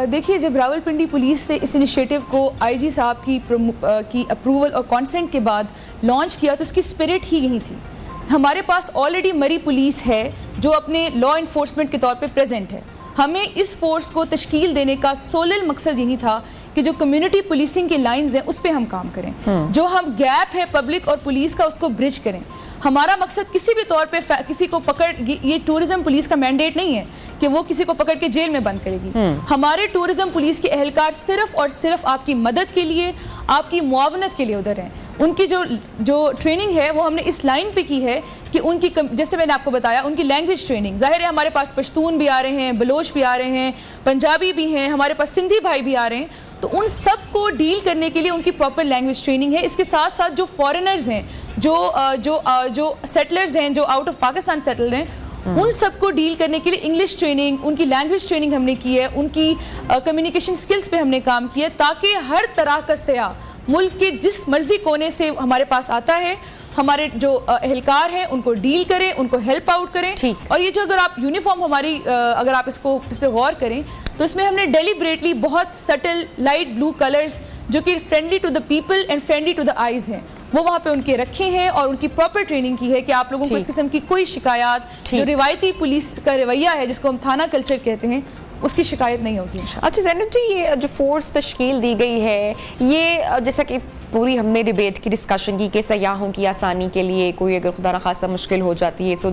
देखिए, जब रावलपिंडी पुलिस से इस इनिशिएटिव को आईजी साहब की अप्रूवल और कंसेंट के बाद लॉन्च किया तो इसकी स्पिरिट ही यही थी। हमारे पास ऑलरेडी मरी पुलिस है जो अपने लॉ इन्फोर्समेंट के तौर पे प्रेजेंट है। हमें इस फोर्स को तश्कील देने का सोलल मकसद यही था कि जो कम्युनिटी पुलिसिंग के लाइंस हैं उस पर हम काम करें, जो हम गैप है पब्लिक और पुलिस का उसको ब्रिज करें। हमारा मकसद किसी भी तौर पे किसी को पकड़, ये टूरिज्म पुलिस का मैंडेट नहीं है कि वो किसी को पकड़ के जेल में बंद करेगी। हमारे टूरिज्म पुलिस के एहलकार सिर्फ और सिर्फ आपकी मदद के लिए, आपकी मुआवनत के लिए उधर हैं। उनकी जो ट्रेनिंग है वो हमने इस लाइन पे की है कि उनकी, जैसे मैंने आपको बताया, उनकी लैंग्वेज ट्रेनिंग, जाहिर है हमारे पास पश्तून भी आ रहे हैं, बलोच भी आ रहे हैं, पंजाबी भी हैं, हमारे पास सिंधी भाई भी आ रहे हैं। तो उन सब को डील करने के लिए उनकी प्रॉपर लैंग्वेज ट्रेनिंग है। इसके साथ साथ जो फॉरेनर्स हैं, जो सेटलर्स हैं, जो आउट ऑफ पाकिस्तान सेटल्ड हैं, उन सबको डील करने के लिए इंग्लिश ट्रेनिंग, उनकी लैंग्वेज ट्रेनिंग हमने की है, उनकी कम्युनिकेशन स्किल्स पे हमने काम किया है, ताकि हर तरह का सयाह मुल्क के जिस मर्जी कोने से हमारे पास आता है, हमारे जो एहलकार हैं उनको डील करें, उनको हेल्प आउट करें। और ये जो अगर आप यूनिफॉर्म हमारी अगर आप इसे गौर करें तो इसमें हमने डेलिब्रेटली बहुत सटल लाइट ब्लू कलर्स जो कि friendly to the people and friendly to the eyes हैं, वो वहाँ पे उनके रखे हैं और उनकी प्रॉपर ट्रेनिंग की है कि आप लोगों को इस किस्म की कोई शिकायत, जो रिवायती पुलिस का रवैया है जिसको हम थाना कल्चर कहते हैं, उसकी शिकायत नहीं होगी। अच्छा ज़ैनब जी, ये जो फोर्स तश्कील दी गई है, ये जैसा कि पूरी हमने डिबेट की, डिस्कशन की कि सयाहों की आसानी के लिए कोई अगर खुदा न खास्ता मुश्किल हो जाती है सो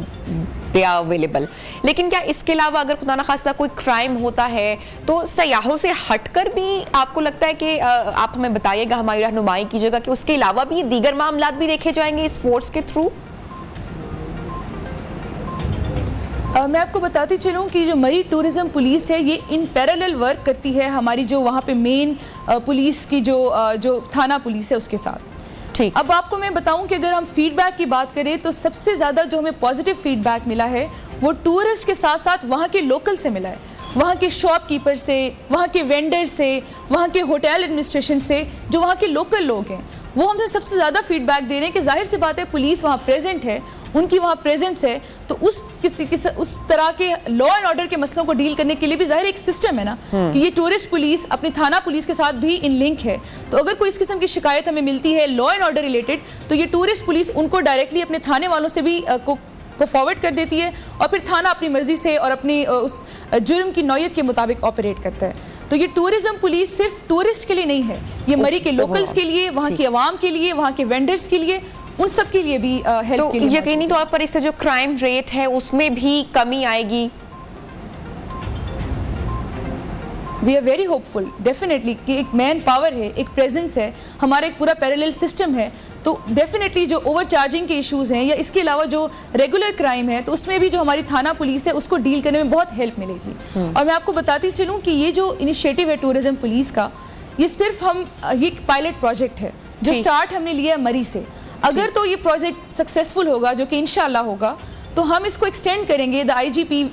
दे आर अवेलेबल, लेकिन क्या इसके अलावा अगर खुदा न खास्ता कोई क्राइम होता है तो सयाहों से हटकर भी आपको लगता है कि आप हमें बताइएगा, हमारी रहनुमाई कीजिएगा कि उसके अलावा भी दीगर मामलात भी देखे जाएंगे इस फोर्स के थ्रू? मैं आपको बताती चलूँ कि जो मरी टूरिज्म पुलिस है ये इन पैरेलल वर्क करती है हमारी जो वहाँ पे मेन पुलिस की जो थाना पुलिस है उसके साथ। ठीक। अब आपको मैं बताऊं कि अगर हम फीडबैक की बात करें तो सबसे ज़्यादा जो हमें पॉजिटिव फीडबैक मिला है वो टूरिस्ट के साथ साथ वहाँ के लोकल से मिला है, वहाँ के शॉपकीपर से, वहाँ के वेंडर से, वहाँ के होटल एडमिनिस्ट्रेशन से, जो वहाँ के लोकल लोग हैं वो हमसे सबसे ज़्यादा फीडबैक दे रहे हैं कि जाहिर सी बात है पुलिस वहाँ प्रेजेंट है, उनकी वहाँ प्रेजेंस है, तो उस तरह के लॉ एंड ऑर्डर के मसलों को डील करने के लिए भी जाहिर एक सिस्टम है ना कि ये टूरिस्ट पुलिस अपनी थाना पुलिस के साथ भी इन लिंक है। तो अगर कोई इस किस्म की शिकायत हमें मिलती है लॉ एंड ऑर्डर रिलेटेड तो ये टूरिस्ट पुलिस उनको डायरेक्टली अपने थाने वालों से भी को फॉरवर्ड कर देती है और फिर थाना अपनी मर्जी से और अपनी उस जुर्म की नौयत के मुताबिक ऑपरेट करता है। तो ये टूरिज्म पुलिस सिर्फ टूरिस्ट के लिए नहीं है, ये मरी के लोकल्स के लिए, वहाँ की आवाम के लिए, वहाँ के वेंडर्स के लिए, उन सब के लिए भी हेल्प तो के लिए यकीनी तौर पर इससे जो क्राइम रेट है उसमें भी कमी आएगी। We are very hopeful definitely कि एक मैन पावर है, एक प्रेजेंस है, हमारा एक पूरा पैरेलल सिस्टम है, तो डेफिनेटली जो ओवरचार्जिंग के इश्यूज़ हैं या इसके अलावा जो रेगुलर क्राइम है तो उसमें भी जो हमारी थाना पुलिस है उसको डील करने में बहुत हेल्प मिलेगी। और मैं आपको बताती चलूँ कि ये जो इनिशिएटिव है टूरिज्म पुलिस का, ये सिर्फ ये एक पायलट प्रोजेक्ट है जो स्टार्ट हमने लिया है मरी से। अगर तो ये प्रोजेक्ट सक्सेसफुल होगा, जो कि इंशाल्लाह होगा, तो हम इसको एक्सटेंड करेंगे। The IGP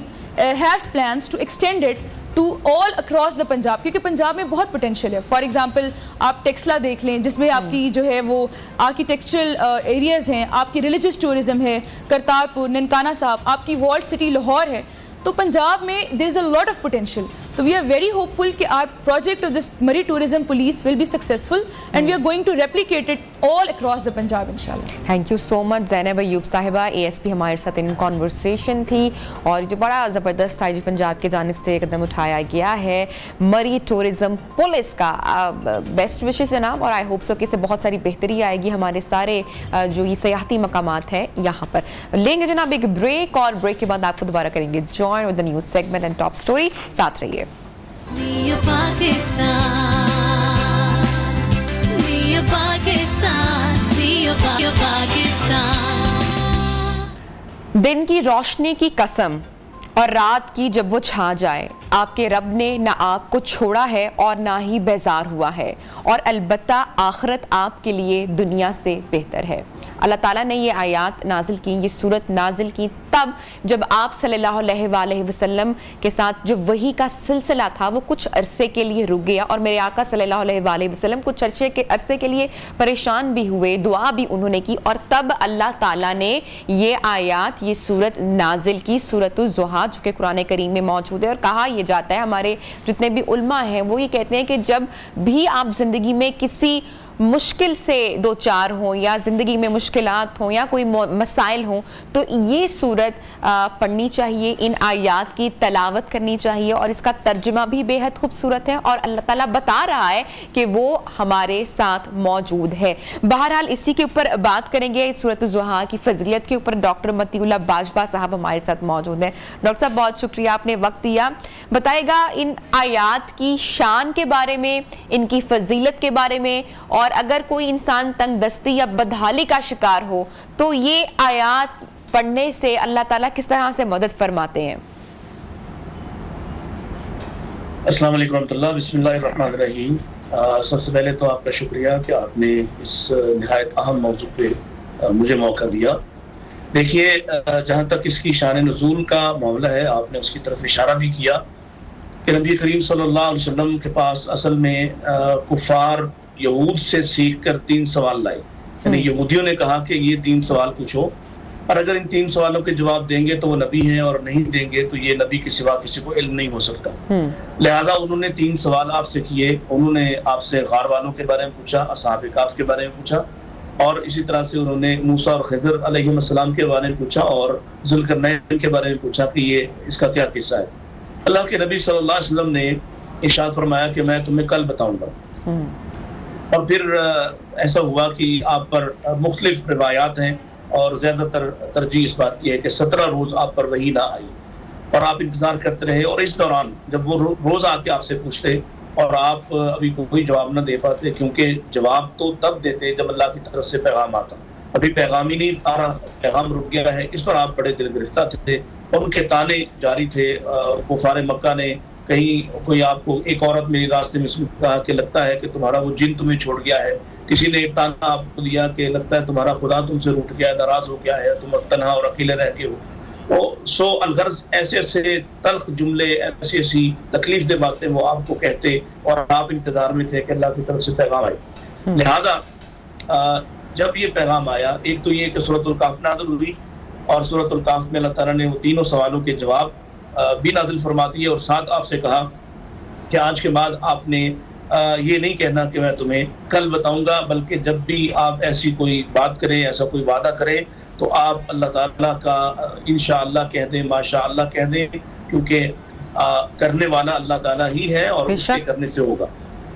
has plans to extend it to all across the Punjab, क्योंकि पंजाब में बहुत पोटेंशियल है। फॉर एग्जांपल आप टेक्सला देख लें, जिसमें आपकी जो है वो आर्किटेक्चरल एरियाज़ हैं, आपकी रिलीजियस टूरिज़म है, करतारपुर, ननकाना साहब, आपकी वॉल्ड सिटी लाहौर है। तो पंजाब में there is a lot of potential. तो वी आर वेरी होपफुल कि our project of this Murree tourism police will be successful and we are going to replicate it all across the Punjab इंशाल्लाह। Thank you so much Zainab Ayub साहिबा, ASP हमारे साथ in conversation थी, और जो बड़ा ज़बरदस्त IG पंजाब की जानिब से कदम उठाया गया है मरी टूरिज़म पुलिस का। बेस्ट विशेस जनाब, और आई होप सो कि इससे बहुत सारी बेहतरी आएगी हमारे सारे जो ये सयाहती मकामात हैं यहाँ पर। लेंगे जनाब एक ब्रेक, और ब्रेक के बाद आपको दोबारा करेंगे join with the news segment and top story. साथ रहिए। दिन की रोशनी की कसम और रात की जब वो छा जाए, आपके रब ने ना आपको छोड़ा है और ना ही बेजार हुआ है, और अलबत्ता आखिरत आपके लिए दुनिया से बेहतर है। अल्लाह ताला ने ये आयात नाजिल की, ये सूरत नाजिल की तब जब आप सल्लल्लाहु अलैहि वसल्लम के साथ जो वही का सिलसिला था वो कुछ अरसे के लिए रुक गया, और मेरे आका सल्लल्लाहु अलैहि वसल्लम कुछ अरसे के लिए परेशान भी हुए, दुआ भी उन्होंने की, और तब अल्लाह ताला ने ये आयात, ये सूरत नाजिल की, सूरतुल ज़ुहा, जो कि कुरान करीम में मौजूद है। और कहा यह जाता है, हमारे जितने भी उल्मा हैं वो ये कहते हैं कि जब भी आप ज़िंदगी में किसी मुश्किल से दो चार हों, या ज़िंदगी में मुश्किलात हों, या कोई मसाइल हों, तो ये सूरत पढ़नी चाहिए, इन आयात की तलावत करनी चाहिए, और इसका तर्जुमा भी बेहद खूबसूरत है, और अल्लाह ताला बता रहा है कि वो हमारे साथ मौजूद है। बहरहाल इसी के ऊपर बात करेंगे, सूरत ज़ुहा की फजीलत के ऊपर। डॉक्टर मतीउल्लाह बाजवा साहब हमारे साथ मौजूद हैं। डॉक्टर साहब, बहुत शुक्रिया, आपने वक्त दिया। बताएगा इन आयात की शान के बारे में, इनकी फजीलत के बारे में, और अगर कोई इंसान तंग दस्ती या बदहाली का शिकार हो तो ये आयात पढ़ने से अल्लाह ताला किस तरह से मदद फरमाते हैं। अस्सलाम वालेकुम रहमतुल्लाह, बिस्मिल्लाहिर्रहमानिर्रहीम। सबसे पहले तो आपका शुक्रिया कि आपने इस निहायत अहम मौजू पे मुझे मौका दिया। देखिए, जहाँ तक इसकी शान नुज़ूल का मामला है, आपने उसकी तरफ इशारा भी किया कि नबी करीम सल्लल्लाहु अलैहि वसल्लम के पास असल में कुफार यहूद से सीख कर 3 सवाल लाए। यानी यहूदियों ने कहा कि ये 3 सवाल पूछो, और अगर इन 3 सवालों के जवाब देंगे तो वो नबी हैं, और नहीं देंगे तो ये नबी के सिवा किसी को इल्म नहीं हो सकता। लिहाजा उन्होंने 3 सवाल आपसे किए। उन्होंने आपसे गार वालों के बारे में पूछा, असहाब काफ के बारे में पूछा, और इसी तरह से उन्होंने मूसा और खिज़र अलैहिस्सलाम के बारे में पूछा, और ज़ुल्करनैन के बारे में पूछा कि ये इसका क्या किस्सा है। अल्लाह के नबी सल्लल्लाहु अलैहि वसल्लम ने इरशाद फरमाया कि मैं तुम्हें कल बताऊंगा। और फिर ऐसा हुआ कि आप पर मुख्तलिफ रिवायात हैं, और ज़्यादातर तरजीह इस बात की है कि 17 रोज़ आप पर वही ना आई, और आप इंतज़ार करते रहे। और इस दौरान जब वो रोज़ आके आपसे पूछते और आप अभी कोई जवाब न दे पाते, क्योंकि जवाब तो तब देते जब अल्लाह की तरफ से पैगाम आता, अभी पैगाम ही नहीं आ रहा, पैगाम रुक गया है। इस पर आप बड़े दिल गिरफ्तार थे, और उनके ताने जारी थे। कुफार मक्का ने कहीं कोई आपको, एक औरत मेरे रास्ते में कहा कि लगता है कि तुम्हारा वो जिन तुम्हें छोड़ गया है, किसी ने एक ताना आपको दिया कि लगता है तुम्हारा खुदा तुमसे रूठ गया है, नाराज हो गया है, तुम तन्हा और अकेले रह के हो। तो सो अलगर्ज ऐसे ऐसे तल्ख जुमले, ऐसी ऐसी तकलीफ दे बातें वो आपको कहते, और आप इंतजार में थे कि अल्लाह की तरफ से पैगाम आए। लिहाजा जब ये पैगाम आया, एक तो ये कि सूरतुल काफ नाज़िल हुई, और सूरतुल काफ में अल्लाह ताला ने वो तीनों सवालों के जवाब भी नाज़िल फरमा दिए, और साथ आपसे कहा कि आज के बाद आपने ये नहीं कहना कि मैं तुम्हें कल बताऊंगा, बल्कि जब भी आप ऐसी कोई बात करें, ऐसा कोई वादा करें, तो आप अल्लाह ताला का इंशाअल्लाह कह दें, माशाअल्लाह कह दें, क्योंकि करने वाला अल्लाह ताला ही है, और उसके करने से होगा।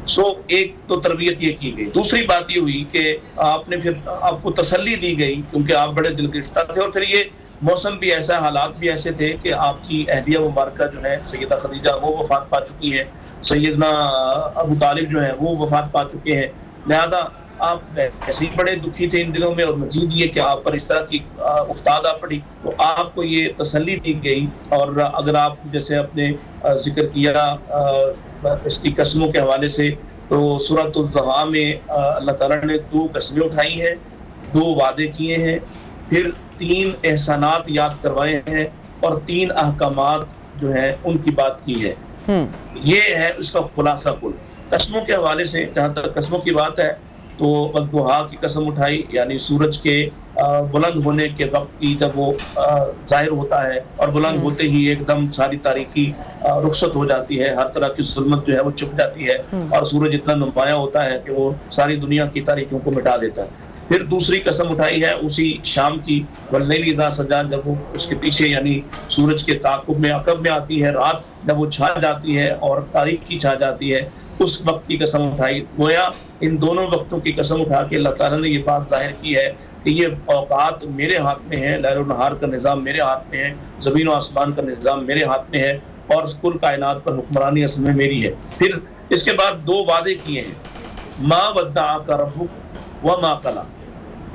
सो एक तो तरबियत ये की गई। दूसरी बात ये हुई कि आपने फिर आपको तसल्ली दी गई, क्योंकि आप बड़े दिलगिरफ्तार थे, और फिर ये मौसम भी ऐसा, हालात भी ऐसे थे कि आपकी अहलिया मुबारका जो है सैयदा खदीजा वो वफात पा चुकी है, सैयदना अबू तालिब जो है वो वफात पा चुके हैं। लिहाजा आप ऐसे ही बड़े दुखी थे इन दिनों में, और मजीद ये कि आप पर इस तरह की उफ्ताद आ पड़ी, तो आपको ये तसल्ली दी गई। और अगर आप जैसे आपने जिक्र किया इसकी कसमों के हवाले से, तो सूरतुल ज़ुहा में अल्लाह ताला ने 2 कसमें उठाई हैं 2 वादे किए हैं, फिर 3 एहसानात याद करवाए हैं और 3 अहकामात जो है उनकी बात की है। ये है उसका खुलासा कुल। कसमों के हवाले से जहाँ तक कसमों की बात है तो वद्दुहा की कसम उठाई, यानी सूरज के बुलंद होने के वक्त की जब वो जाहिर होता है और बुलंद होते ही एकदम सारी तारीकी रुखसत हो जाती है, हर तरह की जुल्मत जो है वो छुप जाती है और सूरज इतना नुमाया होता है कि वो सारी दुनिया की तारीकियों को मिटा देता है। फिर दूसरी कसम उठाई है उसी शाम की, वल्लैली इज़ा सजा, जब वो उसके पीछे यानी सूरज के ताक़ुब में अक़ब में आती है रात, जब वो छा जाती है और तारीकी छा जाती है, उस वक्त की कसम उठाई। गोया इन दोनों वक्तों की कसम उठा के अल्लाह ताला ने ये बात जाहिर की है कि ये औकात मेरे हाथ में है, लैल नहार का निज़ाम मेरे हाथ में है, ज़मीन और आसमान का निज़ाम मेरे हाथ में है और कुल कायनात पर हुक्मरानी असल में मेरी है। फिर इसके बाद 2 वादे किए हैं, मा वद्दाअका रब्बुक व मा कला।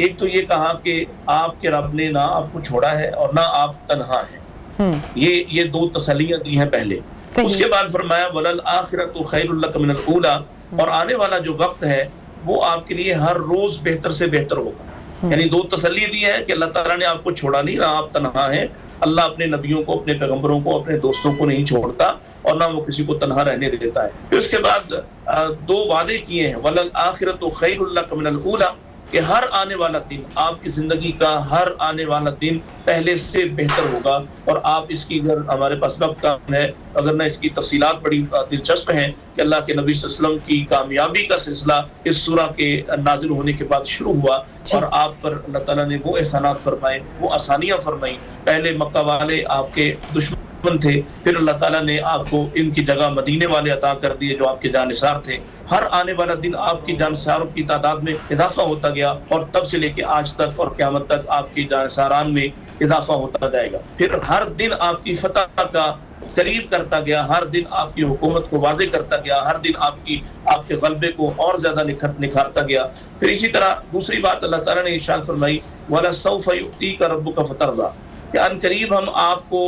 एक तो ये कहा कि आपके रब ने ना आपको छोड़ा है और ना आप तन्हा हैं। ये 2 तसल्लियां दी हैं पहले। उसके बाद फरमाया वलल आखिरतु खैरुल लक मिनल ऊला, और आने वाला जो वक्त है वो आपके लिए हर रोज बेहतर से बेहतर होगा। यानी 2 तसल्ली दी है कि अल्लाह ताला ने आपको छोड़ा नहीं, ना आप तन्हा हैं। अल्लाह अपने नबियों को, अपने पैगंबरों को, अपने दोस्तों को नहीं छोड़ता और ना वो किसी को तन्हा रहने देता है। फिर उसके बाद 2 वादे किए हैं, वलल आखिरतु खैरुल लक मिनल ऊला, कि हर आने वाला दिन, आपकी जिंदगी का हर आने वाला दिन पहले से बेहतर होगा। और आप इसकी, अगर हमारे पास वक्त कम है, अगर ना इसकी तफसीलात बड़ी दिलचस्प हैं कि अल्लाह के नबी सल्लल्लाहु अलैहि वसल्लम की कामयाबी का सिलसिला इस सूरा के नाजिल होने के बाद शुरू हुआ और आप पर अल्लाह ताला ने वो एहसानात फरमाए, वो आसानियां फरमाई। पहले मक्का वाले आपके दुश्मन थे, फिर अल्लाह ताला ने आपको इनकी जगह मदीने वाले अता कर दिए जो आपके जानिसार थे। हर आने वाला दिन आपकी जानिसारों की तादाद में इजाफा होता गया और तब से लेके आज तक और क़यामत तक आपकी जानिसारान में इजाफा होता जाएगा। फिर हर दिन आपकी फतह का करीब करता गया, हर दिन आपकी हुकूमत को वादे करता गया, हर दिन आपके गलबे को और ज्यादा निखारता गया। फिर इसी तरह दूसरी बात अल्लाह ताला ने इरशाद फरमाई, वला सौफा युतीका रब्बुका फतरदा, कि अनकरीब हम आपको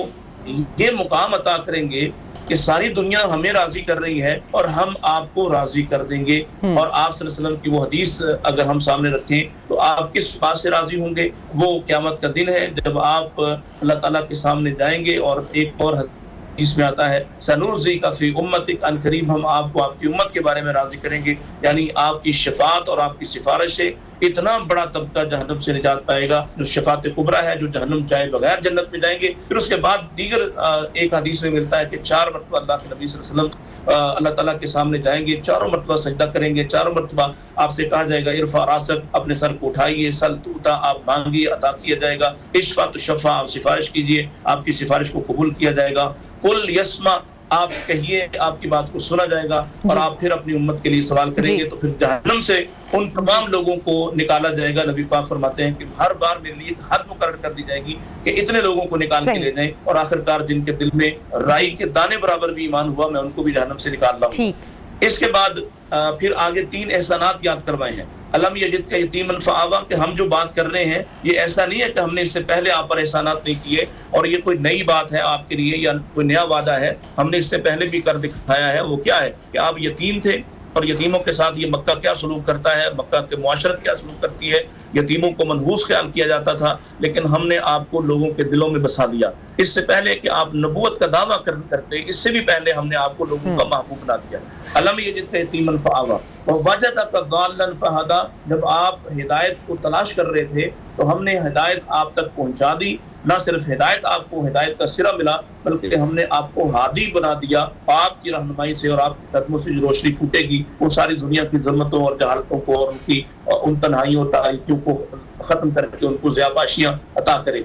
ये मुकाम अता करेंगे कि सारी दुनिया हमें राजी कर रही है और हम आपको राजी कर देंगे। और आप सल्लल्लाहु अलैहि वसल्लम की वो हदीस अगर हम सामने रखें तो आप किस बात से राजी होंगे? वो क़यामत का दिन है जब आप अल्लाह ताला के सामने जाएंगे और एक और इसमें आता है सनूरज़ी का फी उम्मतिक, अनकरीब हम आपको आपकी उम्मत के बारे में राजी करेंगे। यानी आपकी शफात और आपकी सिफारिश से इतना बड़ा तबका जहन्नम से निजात पाएगा जो शफात कुबरा है, जो जहन्नम चाहे बगैर जन्नत में जाएंगे। फिर उसके बाद दीगर एक हदीस में मिलता है कि 4 मरतबा अल्लाह के नबी सल्लल्लाहु अलैहि वसल्लम अल्लाह ताला के सामने जाएंगे, 4 मरतबा सजदा करेंगे, 4 मरतबा आपसे कहा जाएगा इरफा रासक, अपने सर को उठाइए, सल तूता, आप मांगिए अता किया जाएगा, इशफा तो शफा, आप सिफारिश कीजिए, आपकी सिफारिश को कबूल किया जाएगा, कुल यस्मा, आप कहिए आपकी बात को सुना जाएगा। और आप फिर अपनी उम्मत के लिए सवाल करेंगे तो फिर जहन्नम से उन तमाम लोगों को निकाला जाएगा। नबी पाक फरमाते हैं कि हर बार मेरे लिए हद मुकर्रर कर दी जाएगी कि इतने लोगों को निकाल के ले जाएं और आखिरकार जिनके दिल में राई के दाने बराबर भी ईमान हुआ, मैं उनको भी जहन्नम से निकाल रहा हूँ। इसके बाद फिर आगे 3 एहसानात याद करवाए हैं। अलम यजिद का यतीमन फआवा, कि हम जो बात कर रहे हैं ये ऐसा नहीं है कि हमने इससे पहले आप पर एहसानात नहीं किए और ये कोई नई बात है आपके लिए या कोई नया वादा है, हमने इससे पहले भी कर दिखाया है। वो क्या है कि आप यतीम थे और यतीमों के साथ ये मक्का क्या सलूक करता है, मक्का के मुआशरत क्या सलूक करती है। यतीमों को मनहूस ख्याल किया जाता था, लेकिन हमने आपको लोगों के दिलों में बसा दिया। इससे पहले कि आप नबूवत का दावा करते, इससे भी पहले हमने आपको लोगों का महबूब बना दिया। अलम यजिद यतीमन फआवा व वजदका ज़ाल्लन फहदा, जब आप हिदायत को तलाश कर रहे थे तो हमने हिदायत आप तक पहुंचा दी। न सिर्फ हिदायत, आपको हिदायत का सिरा मिला, बल्कि हमने आपको हादी बना दिया। आपकी रहनुमाई से और आपके कदमों से जो रोशनी फूटेगी वो सारी दुनिया की ज़ुल्मतों और जहालतों को और उन तन्हाइयों तारीकियों को खत्म करके उनको ज़ियाबाशियां अता करे।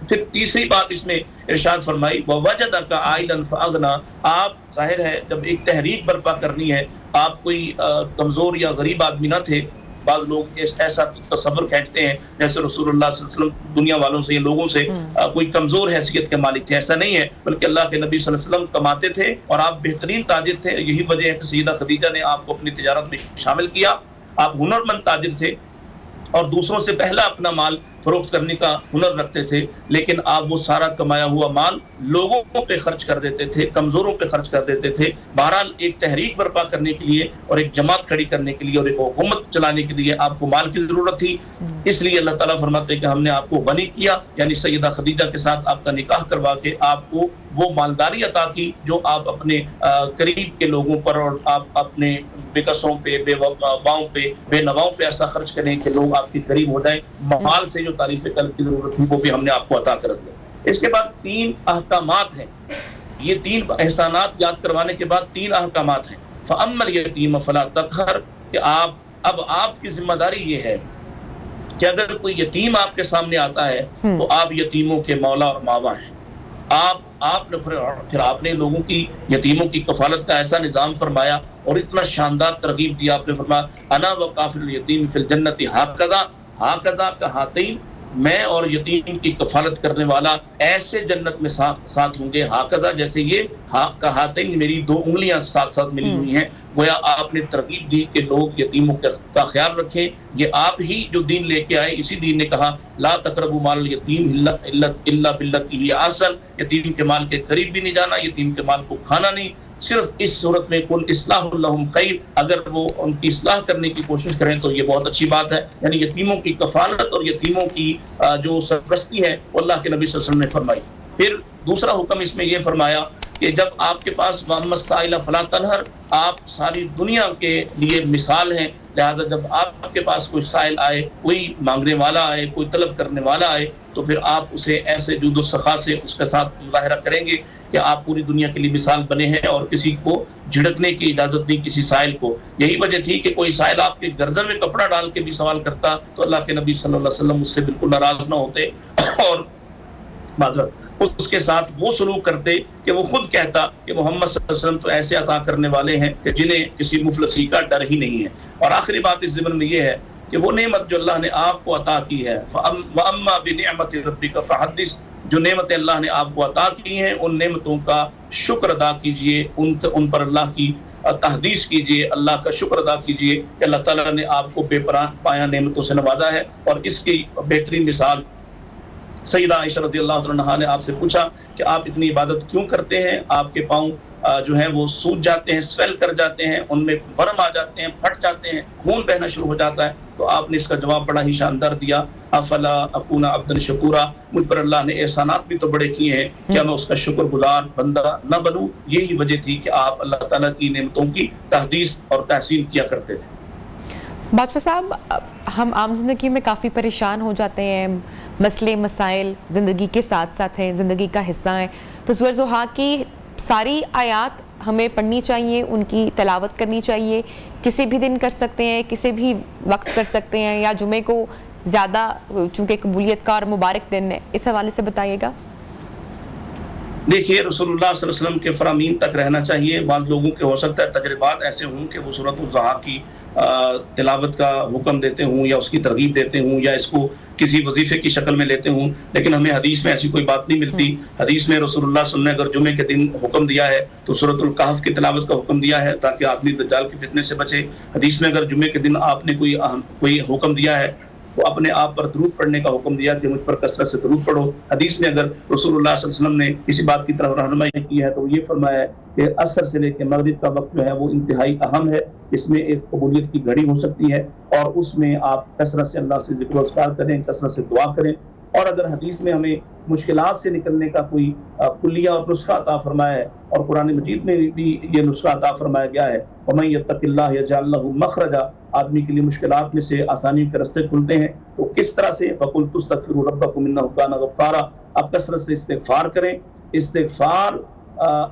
फिर तीसरी बात इसमें इरशाद फरमाई, ववजदका आइलन फअगना, आप जाहिर है जब एक तहरीक बर्पा करनी है, आप कोई कमजोर या गरीब आदमी न थे। बाद लोग ऐसा तस्वर खींचते हैं जैसे रसूलुल्लाह सल्लल्लाहु अलैहि वसल्लम दुनिया वालों से, लोगों से कोई कमजोर हैसियत के मालिक थे। ऐसा नहीं है, बल्कि अल्लाह के नबी सल्लल्लाहु अलैहि वसल्लम कमाते थे और आप बेहतरीन ताजिर थे। यही वजह है कि सैयदा खदीजा ने आपको अपनी तिजारत में शामिल किया। आप हुनरमंद ताजिर थे और दूसरों से पहला अपना माल फरोख्त करने का हुनर रखते थे, लेकिन आप वो सारा कमाया हुआ माल लोगों पे खर्च कर देते थे, कमजोरों पे खर्च कर देते थे। बहरहाल एक तहरीक बर्पा करने के लिए और एक जमात खड़ी करने के लिए और एक हुकूमत चलाने के लिए आपको माल की जरूरत थी। इसलिए अल्लाह ताला फरमाते हैं कि हमने आपको गनी किया, यानी सैयदा खदीजा के साथ आपका निकाह करवा के आपको वो मालदारी अता की जो आप अपने करीब के लोगों पर और आप अपने बेकसों पे, बेवफाओं पे, बेनवाओं पे ऐसा खर्च करें कि लोग आपके करीब हो जाएं। माल से जो तारीफ कल्ब की जरूरत थी वो भी हमने आपको अता कर दिया। इसके बाद 3 अहकामात हैं। ये 3 एहसानात याद करवाने के बाद 3 अहकामात हैं। फअम्मल यतीम फला तक़हर, कि अब आपकी जिम्मेदारी ये है कि अगर कोई यतीम आपके सामने आता है तो आप यतीमों के मौला और मावा हैं। फिर आपने लोगों की यतीमों की कफालत का ऐसा निजाम फरमाया और इतना शानदार तरगीब दिया। आपने फरमाया अना व काफिल यतीम फिल जन्नति हाकदा का हातैन, मैं और यतीम की कफालत करने वाला ऐसे जन्नत में साथ होंगे। हाकदा, जैसे ये का हातैन, मेरी 2 उंगलियां साथ साथ मिली हुई हैं। गोया आपने तरगीब दी कि लोग यतीमों का ख्याल रखें। ये आप ही जो दीन लेके आए, इसी दीन ने कहा ला तकरबू माल यतीम इल्ला बिल्लती ही आसन, यतीम के माल के करीब भी नहीं जाना, यतीम के माल को खाना नहीं। सिर्फ इस सूरत में कुल इस्लाहुल लहुम खैर, अगर वो उनकी इस्लाह करने की कोशिश करें तो ये बहुत अच्छी बात है। यानी यतीमों की कफालत और यतीमों की जो सरपरस्ती है वो अल्लाह के नबी सल्लल्लाहु अलैहि वसल्लम ने फरमाई। फिर दूसरा हुक्म इसमें यह फरमाया कि जब आपके पास वम्मस्ताइला फला तनहर, आप सारी दुनिया के लिए मिसाल हैं। लिहाजा जब आपके पास कोई साइल आए, कोई मांगने वाला आए, कोई तलब करने वाला आए, तो फिर आप उसे ऐसे जुदो सखा से उसके साथ मुजाहिरा करेंगे कि आप पूरी दुनिया के लिए मिसाल बने हैं और किसी को झिड़कने की इजाजत नहीं किसी साइल को। यही वजह थी कि कोई साइल आपके गर्दन में कपड़ा डाल के भी सवाल करता तो अल्लाह के नबी सल्लल्लाहु अलैहि वसल्लम उससे बिल्कुल नाराज ना होते और उसके साथ वो सलूक करते कि वो खुद कहता कि मोहम्मद सल्लल्लाहु अलैहि वसल्लम तो ऐसे अता करने वाले हैं कि जिन्हें किसी मुफलसी का डर ही नहीं है। और आखिरी बात इस ज़िम्न में ये है कि वो नेमत जो अल्लाह ने आपको अता की है, वअम्मा बिनिअमति रब्बिका फहद्दिस, जो नेमतें अल्लाह ने आपको अता की हैं उन नेमतों का शुक्र अदा कीजिए, उन पर अल्लाह की तहदीस कीजिए, अल्लाह का शुक्र अदा कीजिए कि अल्लाह ताला ने आपको बेपनाह नेमतों से नवाजा है। और इसकी बेहतरीन मिसाल सैयदा आयशा रज़ी अल्लाह अन्हा ने आपसे पूछा कि आप इतनी इबादत क्यों करते हैं, आपके पाँव जो है वो सूज जाते हैं, स्वेल कर जाते हैं, उनमें वर्म आ जाते हैं, फट जाते हैं, खून बहना शुरू हो जाता है। तो आपने इसका जवाब बड़ा ही शानदार दिया, अफला अकूना अब्दन शकूरा, मुझ पर अल्लाह ने एहसानात भी तो बड़े किए हैं, क्या मैं उसका शुक्रगुजार बंदा न बनूं। यही वजह थी कि आप अल्लाह ताला की नेमतों की तहदीस और तहसीन किया करते थे। बाजवा साहब, हम आम जिंदगी में काफ़ी परेशान हो जाते हैं, मसले मसाइल ज़िंदगी के साथ साथ हैं, ज़िंदगी का हिस्सा है। तो सूरह ज़ुहा की सारी आयात हमें पढ़नी चाहिए, उनकी तलावत करनी चाहिए, किसी भी दिन कर सकते हैं, किसी भी वक्त कर सकते हैं, या जुमे को ज़्यादा चूँकि कबूलियत का और मुबारक दिन है, इस हवाले से बताइएगा। देखिए, रसूलुल्लाह सल्लल्लाहु अलैहि वसल्लम के फरामीन तक रहना चाहिए। बाद लोगों के हो सकता है तजर्बात ऐसे हों कि वो सूरह ज़ुहा की तिलावत का हुक्म देते हूँ या उसकी तरगीब देते हूँ या इसको किसी वजीफे की शक्ल में लेते हूँ, लेकिन हमें हदीस में ऐसी कोई बात नहीं मिलती। हदीस में रसूलुल्लाह सल्लल्लाहु अलैहि वसल्लम ने अगर जुमे के दिन हुक्म दिया है तो सूरतुल कहफ की तिलावत का हुक्म दिया है ताकि आदमी दज्जाल के फितने से बचे। हदीस में अगर जुमे के दिन आपने कोई हुक्म दिया है तो अपने आप पर दरूद पढ़ने का हुक्म दिया कि मुझ पर कसरत से दरूद पढ़ो। हदीस में अगर रसूलुल्लाह सल्लल्लाहु अलैहि वसल्लम ने किसी बात की तरफ रहनुमाई की है तो ये फरमाया कि असर से लेकर मगरिब का वक्त जो है वो इंतहाई अहम है, इसमें एक कबूलियत की घड़ी हो सकती है और उसमें आप कसरत से अल्लाह से जिक्र अस्कार करें, कसरत से दुआ करें। और अगर हदीस में हमें मुश्किलात से निकलने का कोई कुल्लिया और नुस्खा अता फरमाया है और कुरान मजीद में भी ये नुस्खा अता फरमाया गया है, वमन यत्तकिल्लाह यजअल लहू मखरजा, आदमी के लिए मुश्किलात में से आसानियों के रास्ते खुलते हैं। तो किस तरह से, फकुल तुस्तगफिरू रब्बकुम इन्नहु काना गफ्फारा, आप कसरत से इस्तिगफार करें। इस्तिगफार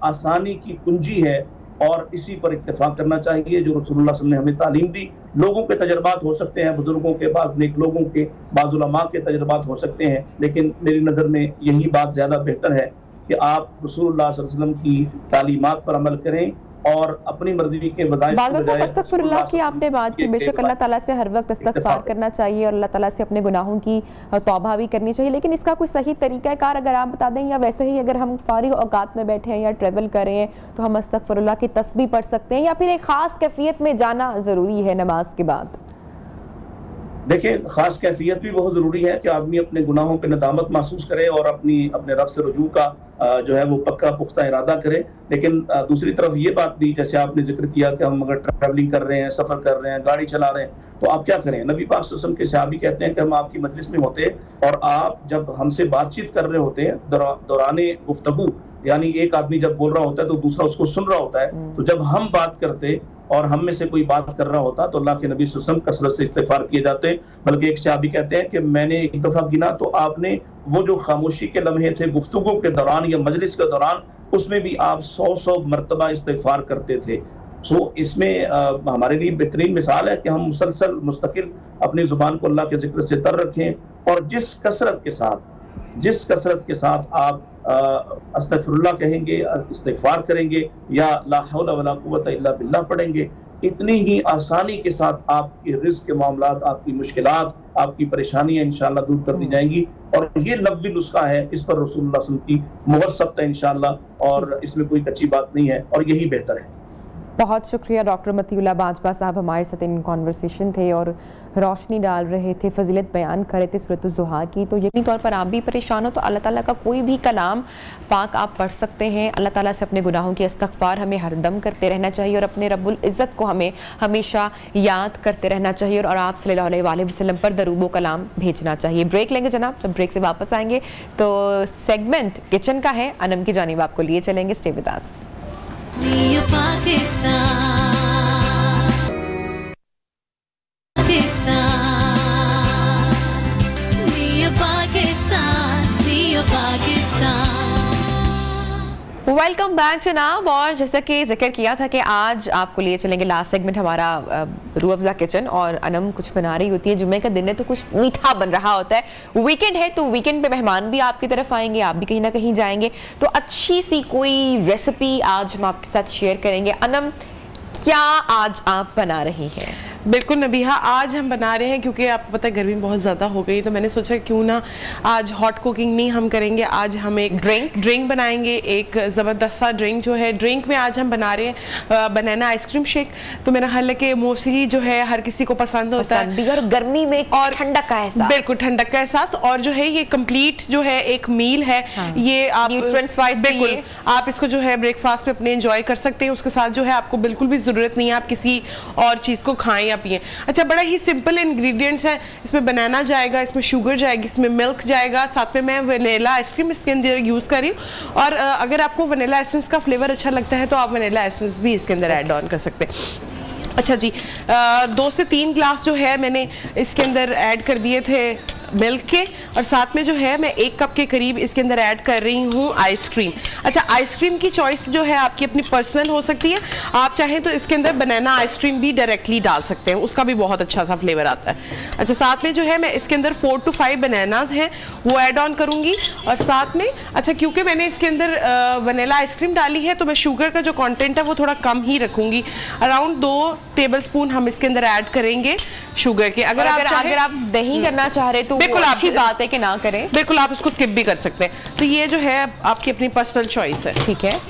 आसानी की कुंजी है और इसी पर इत्तेफाक करना चाहिए जो रसूलुल्लाह सल्लल्लाहु अलैहि वसल्लम ने हमें तालीम दी। लोगों के तजर्बात हो सकते हैं, बुजुर्गों के बाद नेक लोगों के, बाज़ उलमा के तजर्बात हो सकते हैं, लेकिन मेरी नज़र में यही बात ज़्यादा बेहतर है कि आप रसूलुल्लाह सल्लल्लाहु अलैहि वसल्लम की तालीमात पर अमल करें और अपनी मर्जी के अस्तगफिरुल्लाह की आपने बात की। बेशक अल्लाह ताला से हर वक्त इस्तिग़फ़ार करना चाहिए और अल्लाह ताला से अपने गुनाहों की तौबा भी करनी चाहिए, लेकिन इसका कोई सही तरीका कार अगर आप बता दें, या वैसे ही अगर हम फारिग औकात में बैठे हैं या ट्रैवल कर रहे हैं तो हम अस्तगफिरुल्लाह की तस्बीह पढ़ सकते हैं, या फिर एक ख़ास कैफियत में जाना ज़रूरी है नमाज के बाद? देखिए, खास कैफियत भी बहुत ज़रूरी है कि आदमी अपने गुनाहों पे नदामत महसूस करे और अपने रब से रुजू का जो है वो पक्का पुख्ता इरादा करे। लेकिन दूसरी तरफ ये बात भी, जैसे आपने जिक्र किया कि हम अगर ट्रैवलिंग कर रहे हैं, सफ़र कर रहे हैं, गाड़ी चला रहे हैं, तो आप क्या करें? नबी पाक सल्लल्लाहु अलैहि वसल्लम के सहाबी कहते हैं कि हम आपकी मजलिस में होते हैं और आप जब हमसे बातचीत कर रहे होते हैं दौराने गुफ्तगू, यानी एक आदमी जब बोल रहा होता है तो दूसरा उसको सुन रहा होता है, तो जब हम बात करते और हम में से कोई बात कर रहा होता तो अल्लाह के नबी सल्लल्लाहु अलैहि वसल्लम कसरत से इस्तिगफार किए जाते। बल्कि एक सहाबी कहते हैं कि मैंने एक दफ़ा गिना तो आपने वो जो खामोशी के लम्हे थे गुफ्तगू के दौरान या मजलिस के दौरान, उसमें भी आप 100 मरतबा इस्तिगफार करते थे। सो इसमें हमारे लिए बेहतरीन मिसाल है कि हम मुसलसल मुस्तकिल अपनी ज़ुबान को अल्लाह के जिक्र से तर रखें और जिस कसरत के साथ आप अस्तगफिरुल्लाह कहेंगे, इस्तिगफार करेंगे या ला हौला वला कुव्वता इल्ला बिल्लाह पढ़ेंगे, इतनी ही आसानी के साथ आपके रिज़्क़ के मामलात, आपकी मुश्किलात, आपकी परेशानियां इंशाअल्लाह दूर कर दी जाएंगी। और ये लफ्ज़ी नुस्खा है, इस पर रसूलुल्लाह सल्लल्लाहु अलैहि वसल्लम की मुहर सख्त है इंशाअल्लाह, और इसमें कोई कच्ची बात नहीं है और यही बेहतर है। बहुत शुक्रिया डॉक्टर मतीउल्लाह बाजवा साहब, हमारे साथ इन कॉन्वर्सेशन थे और रोशनी डाल रहे थे, फजीलत बयान कर रहे थे सूरत ज़ुहा की। तो यकीनी तौर पर आप भी परेशान हो तो अल्लाह ताला का कोई भी कलाम पाक आप पढ़ सकते हैं। अल्लाह ताला से अपने गुनाहों की इस्तग़फ़ार हमें हरदम करते रहना चाहिए और अपने रब्बुल इज़्ज़त को हमें हमेशा याद करते रहना चाहिए और आप सल्लल्लाहु अलैहि वसल्लम पर दरूद व कलाम भेजना चाहिए। ब्रेक लेंगे जनाब, जब ब्रेक से वापस आएंगे तो सेगमेंट किचन का है, अनम की जानिब आपको लिए चलेंगे। Stay with us. Welcome back जनाब। और जैसा कि जिक्र किया था कि आज आपको लिए चलेंगे लास्ट सेगमेंट हमारा रूह अफ़ज़ा किचन, और अनम कुछ बना रही होती है। जुम्मे का दिन है तो कुछ मीठा बन रहा होता है, वीकेंड है तो वीकेंड पे मेहमान भी आपकी तरफ आएंगे, आप भी कहीं ना कहीं जाएंगे, तो अच्छी सी कोई रेसिपी आज हम आपके साथ शेयर करेंगे। अनम, क्या आज आप बना रही हैं? बिल्कुल नबीहा, आज हम बना रहे हैं क्योंकि आपको पता है गर्मी बहुत ज़्यादा हो गई, तो मैंने सोचा क्यों ना आज हॉट कुकिंग नहीं हम करेंगे, आज हम एक ड्रिंक बनाएंगे, एक ज़बरदस्त सा ड्रिंक जो है। ड्रिंक में आज हम बना रहे हैं बनाना आइसक्रीम शेक। तो मेरा ख्याल है कि मोस्टली जो है हर किसी को पसंद होता है और गर्मी में और ठंडक का एहसास, बिल्कुल ठंडक का एहसास, और जो है ये कंप्लीट जो है एक मील है। हाँ। ये आप न्यूट्रिएंट्स वाइज बिल्कुल आप इसको जो है ब्रेकफास्ट पे अपने एंजॉय कर सकते हैं। उसके साथ जो है आपको बिल्कुल भी ज़रूरत नहीं है आप किसी और चीज़ को खाएं या पिए। अच्छा, बड़ा ही सिंपल इंग्रेडिएंट्स हैं। इसमें बनाना जाएगा, इसमें शुगर जाएगी, इसमें मिल्क जाएगा, साथ में मैं वनीला आइसक्रीम इसके अंदर यूज़ कर रही हूँ। और अगर आपको वनीला एसेंस का फ्लेवर अच्छा लगता है तो आप वनीला एसेंस भी इसके अंदर ऐड ऑन कर सकते हैं। अच्छा जी, 2 से 3 ग्लास जो है मैंने इसके अंदर ऐड कर दिए थे मिल्क के, और साथ में जो है मैं 1 कप के करीब इसके अंदर ऐड कर रही हूँ आइसक्रीम। अच्छा, आइसक्रीम की चॉइस जो है आपकी अपनी पर्सनल हो सकती है, आप चाहें तो इसके अंदर बनाना आइसक्रीम भी डायरेक्टली डाल सकते हैं, उसका भी बहुत अच्छा सा फ्लेवर आता है। अच्छा, साथ में जो है मैं इसके अंदर 4 to 5 बनानाज हैं वो ऐड ऑन करूँगी, और साथ में अच्छा क्योंकि मैंने इसके अंदर वनीला आइसक्रीम डाली है तो मैं शुगर का जो कॉन्टेंट है वो थोड़ा कम ही रखूँगी। अराउंड 2 टेबलस्पून हम इसके अंदर ऐड करेंगे शुगर के। अगर आप दही करना चाह रहे तो बिल्कुल अच्छी बात है कि ना करें, बिल्कुल आप इसको स्किप भी कर सकते हैं। तो ये जो है आपकी अपनी पर्सनल चॉइस है। ठीक है,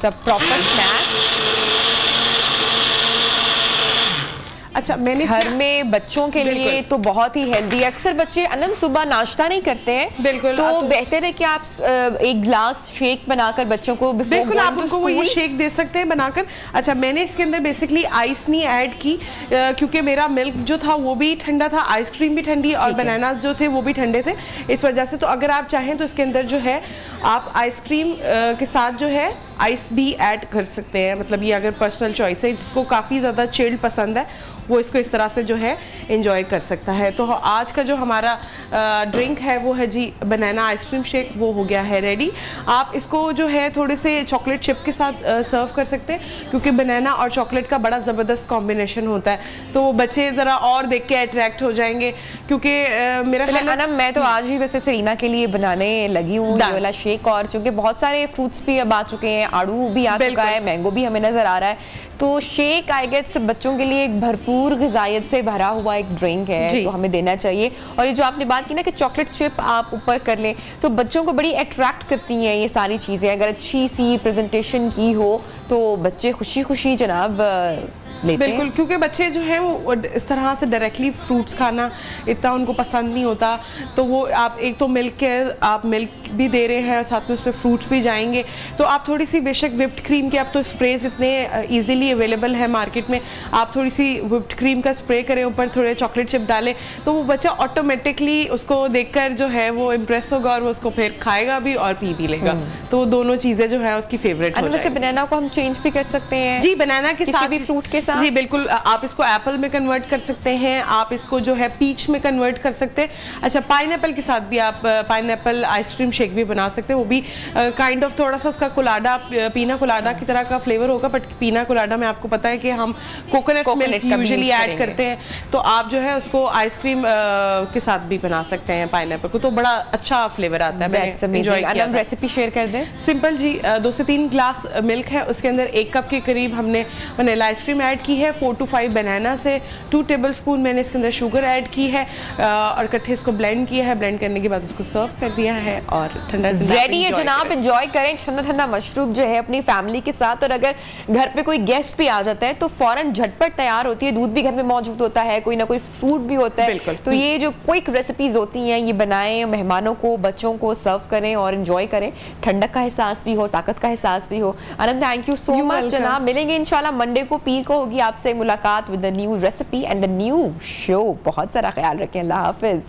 सब प्रॉपर स्नैक। अच्छा, मैंने घर में बच्चों के लिए तो बहुत ही हेल्दी है। अक्सर बच्चे अनम सुबह नाश्ता नहीं करते हैं, बिल्कुल, तो बेहतर है कि आप 1 गिलास शेक बनाकर बच्चों को बिल्कुल आप उनको वो ये शेक दे सकते हैं बनाकर। अच्छा, मैंने इसके अंदर बेसिकली आइस नहीं ऐड की क्योंकि मेरा मिल्क जो था वो भी ठंडा था, आइसक्रीम भी ठंडी और बनाना जो थे वो भी ठंडे थे, इस वजह से। तो अगर आप चाहें तो इसके अंदर जो है आप आइसक्रीम के साथ जो है आइस भी ऐड कर सकते हैं, मतलब ये अगर पर्सनल चॉइस है। जिसको काफ़ी ज़्यादा चिल्ड पसंद है वो इसको इस तरह से जो है एंजॉय कर सकता है। तो आज का जो हमारा ड्रिंक है वो है जी बनाना आइसक्रीम शेक, वो हो गया है रेडी। आप इसको जो है थोड़े से चॉकलेट चिप के साथ सर्व कर सकते हैं क्योंकि बनाना और चॉकलेट का बड़ा ज़बरदस्त कॉम्बिनेशन होता है, तो वो बच्चे ज़रा और देख के अट्रैक्ट हो जाएंगे। क्योंकि मेरा ख्याल है मैं तो आज ही वैसे सरीना के लिए बनाने लगी हूँ ये वाला शेक, और चूँकि बहुत सारे फ्रूट्स भी अब आ चुके हैं, आड़ू भी आ चुका है, मैंगो भी हमें नजर आ रहा है, तो शेक आई गेस बच्चों के लिए एक भरपूर ग़िज़ायत से भरा हुआ एक ड्रिंक है, तो हमें देना चाहिए। और ये जो आपने बात की ना कि चॉकलेट चिप आप ऊपर कर लें, तो बच्चों को बड़ी अट्रैक्ट करती हैं ये सारी चीज़ें। अगर अच्छी सी प्रेजेंटेशन की हो तो बच्चे खुशी खुशी जनाब बिल्कुल, क्योंकि बच्चे जो हैं वो इस तरह से डायरेक्टली फ्रूट्स खाना इतना उनको पसंद नहीं होता, तो वो आप एक तो आप मिल्क भी दे रहे हैं, साथ में उसमें फ्रूट्स भी जाएंगे, तो आप थोड़ी सी बेशक विप्ड क्रीम के, अब तो स्प्रेज इतने इजीली अवेलेबल है मार्केट में, आप थोड़ी सी विप्ड क्रीम का स्प्रे करें, ऊपर थोड़े चॉकलेट चिप डालें, तो वो बच्चा ऑटोमेटिकली उसको देखकर जो है वो इम्प्रेस होगा और वो उसको फिर खाएगा भी और पी भी लेगा। तो वो दोनों चीज़ें जो है उसकी फेवरेट हो जाएगी। बनाना को हम चेंज भी कर सकते हैं जी, बनाना के साथ भी फ्रूट के साथ जी बिल्कुल, आप इसको एप्पल में कन्वर्ट कर सकते हैं, आप इसको जो है पीच में कन्वर्ट कर सकते हैं। अच्छा, पाइनएप्पल के साथ भी आप पाइनएप्पल आइसक्रीम शेक भी बना सकते हैं, वो भी काइंड ऑफ थोड़ा सा उसका कोलाडा, पीना कोलाडा की तरह का फ्लेवर होगा, बट पीना कोलाडा में आपको पता है कि हम कोकोनट मिल्क यूजुअली ऐड करते हैं, तो आप जो है उसको आइसक्रीम के साथ भी बना सकते हैं पाइनएप्पल को, तो बड़ा अच्छा फ्लेवर आता है। मैंने एंजॉय किया। रेसिपी शेयर कर दें। सिंपल जी, 2 से 3 ग्लास मिल्क है, उसके अंदर 1 कप के करीब हमने वनीला आइसक्रीम ऐड की है, 4 to 5 बनाना से 2 टेबलस्पून मैंने इसके अंदर शुगर ऐड की है और इकट्ठे इसको ब्लेंड किया है। ब्लेंड करने के बाद उसको सर्व कर दिया है और ठंडा रेडी है जनाब। एंजॉय करें ठंडा ठंडा मशरूब जो है अपनी फैमिली के साथ, और अगर घर पे कोई गेस्ट भी आ जाता है तो फौरन झटपट तैयार होती है, दूध भी घर में मौजूद होता है, कोई ना कोई फ्रूट भी होता है, तो ये जो क्विक रेसिपीज होती हैं ये बनाएं, मेहमानों को, बच्चों को सर्व करें और एंजॉय करें, ठंडक का एहसास भी हो, ताकत का एहसास भी हो। Anam, thank you so much जनाब। मिलेंगे इंशाल्लाह मंडे को, पीर को होगी आपसे मुलाकात with the new recipe and the new show. बहुत सारा ख्याल रखें। अल्लाह हाफिज।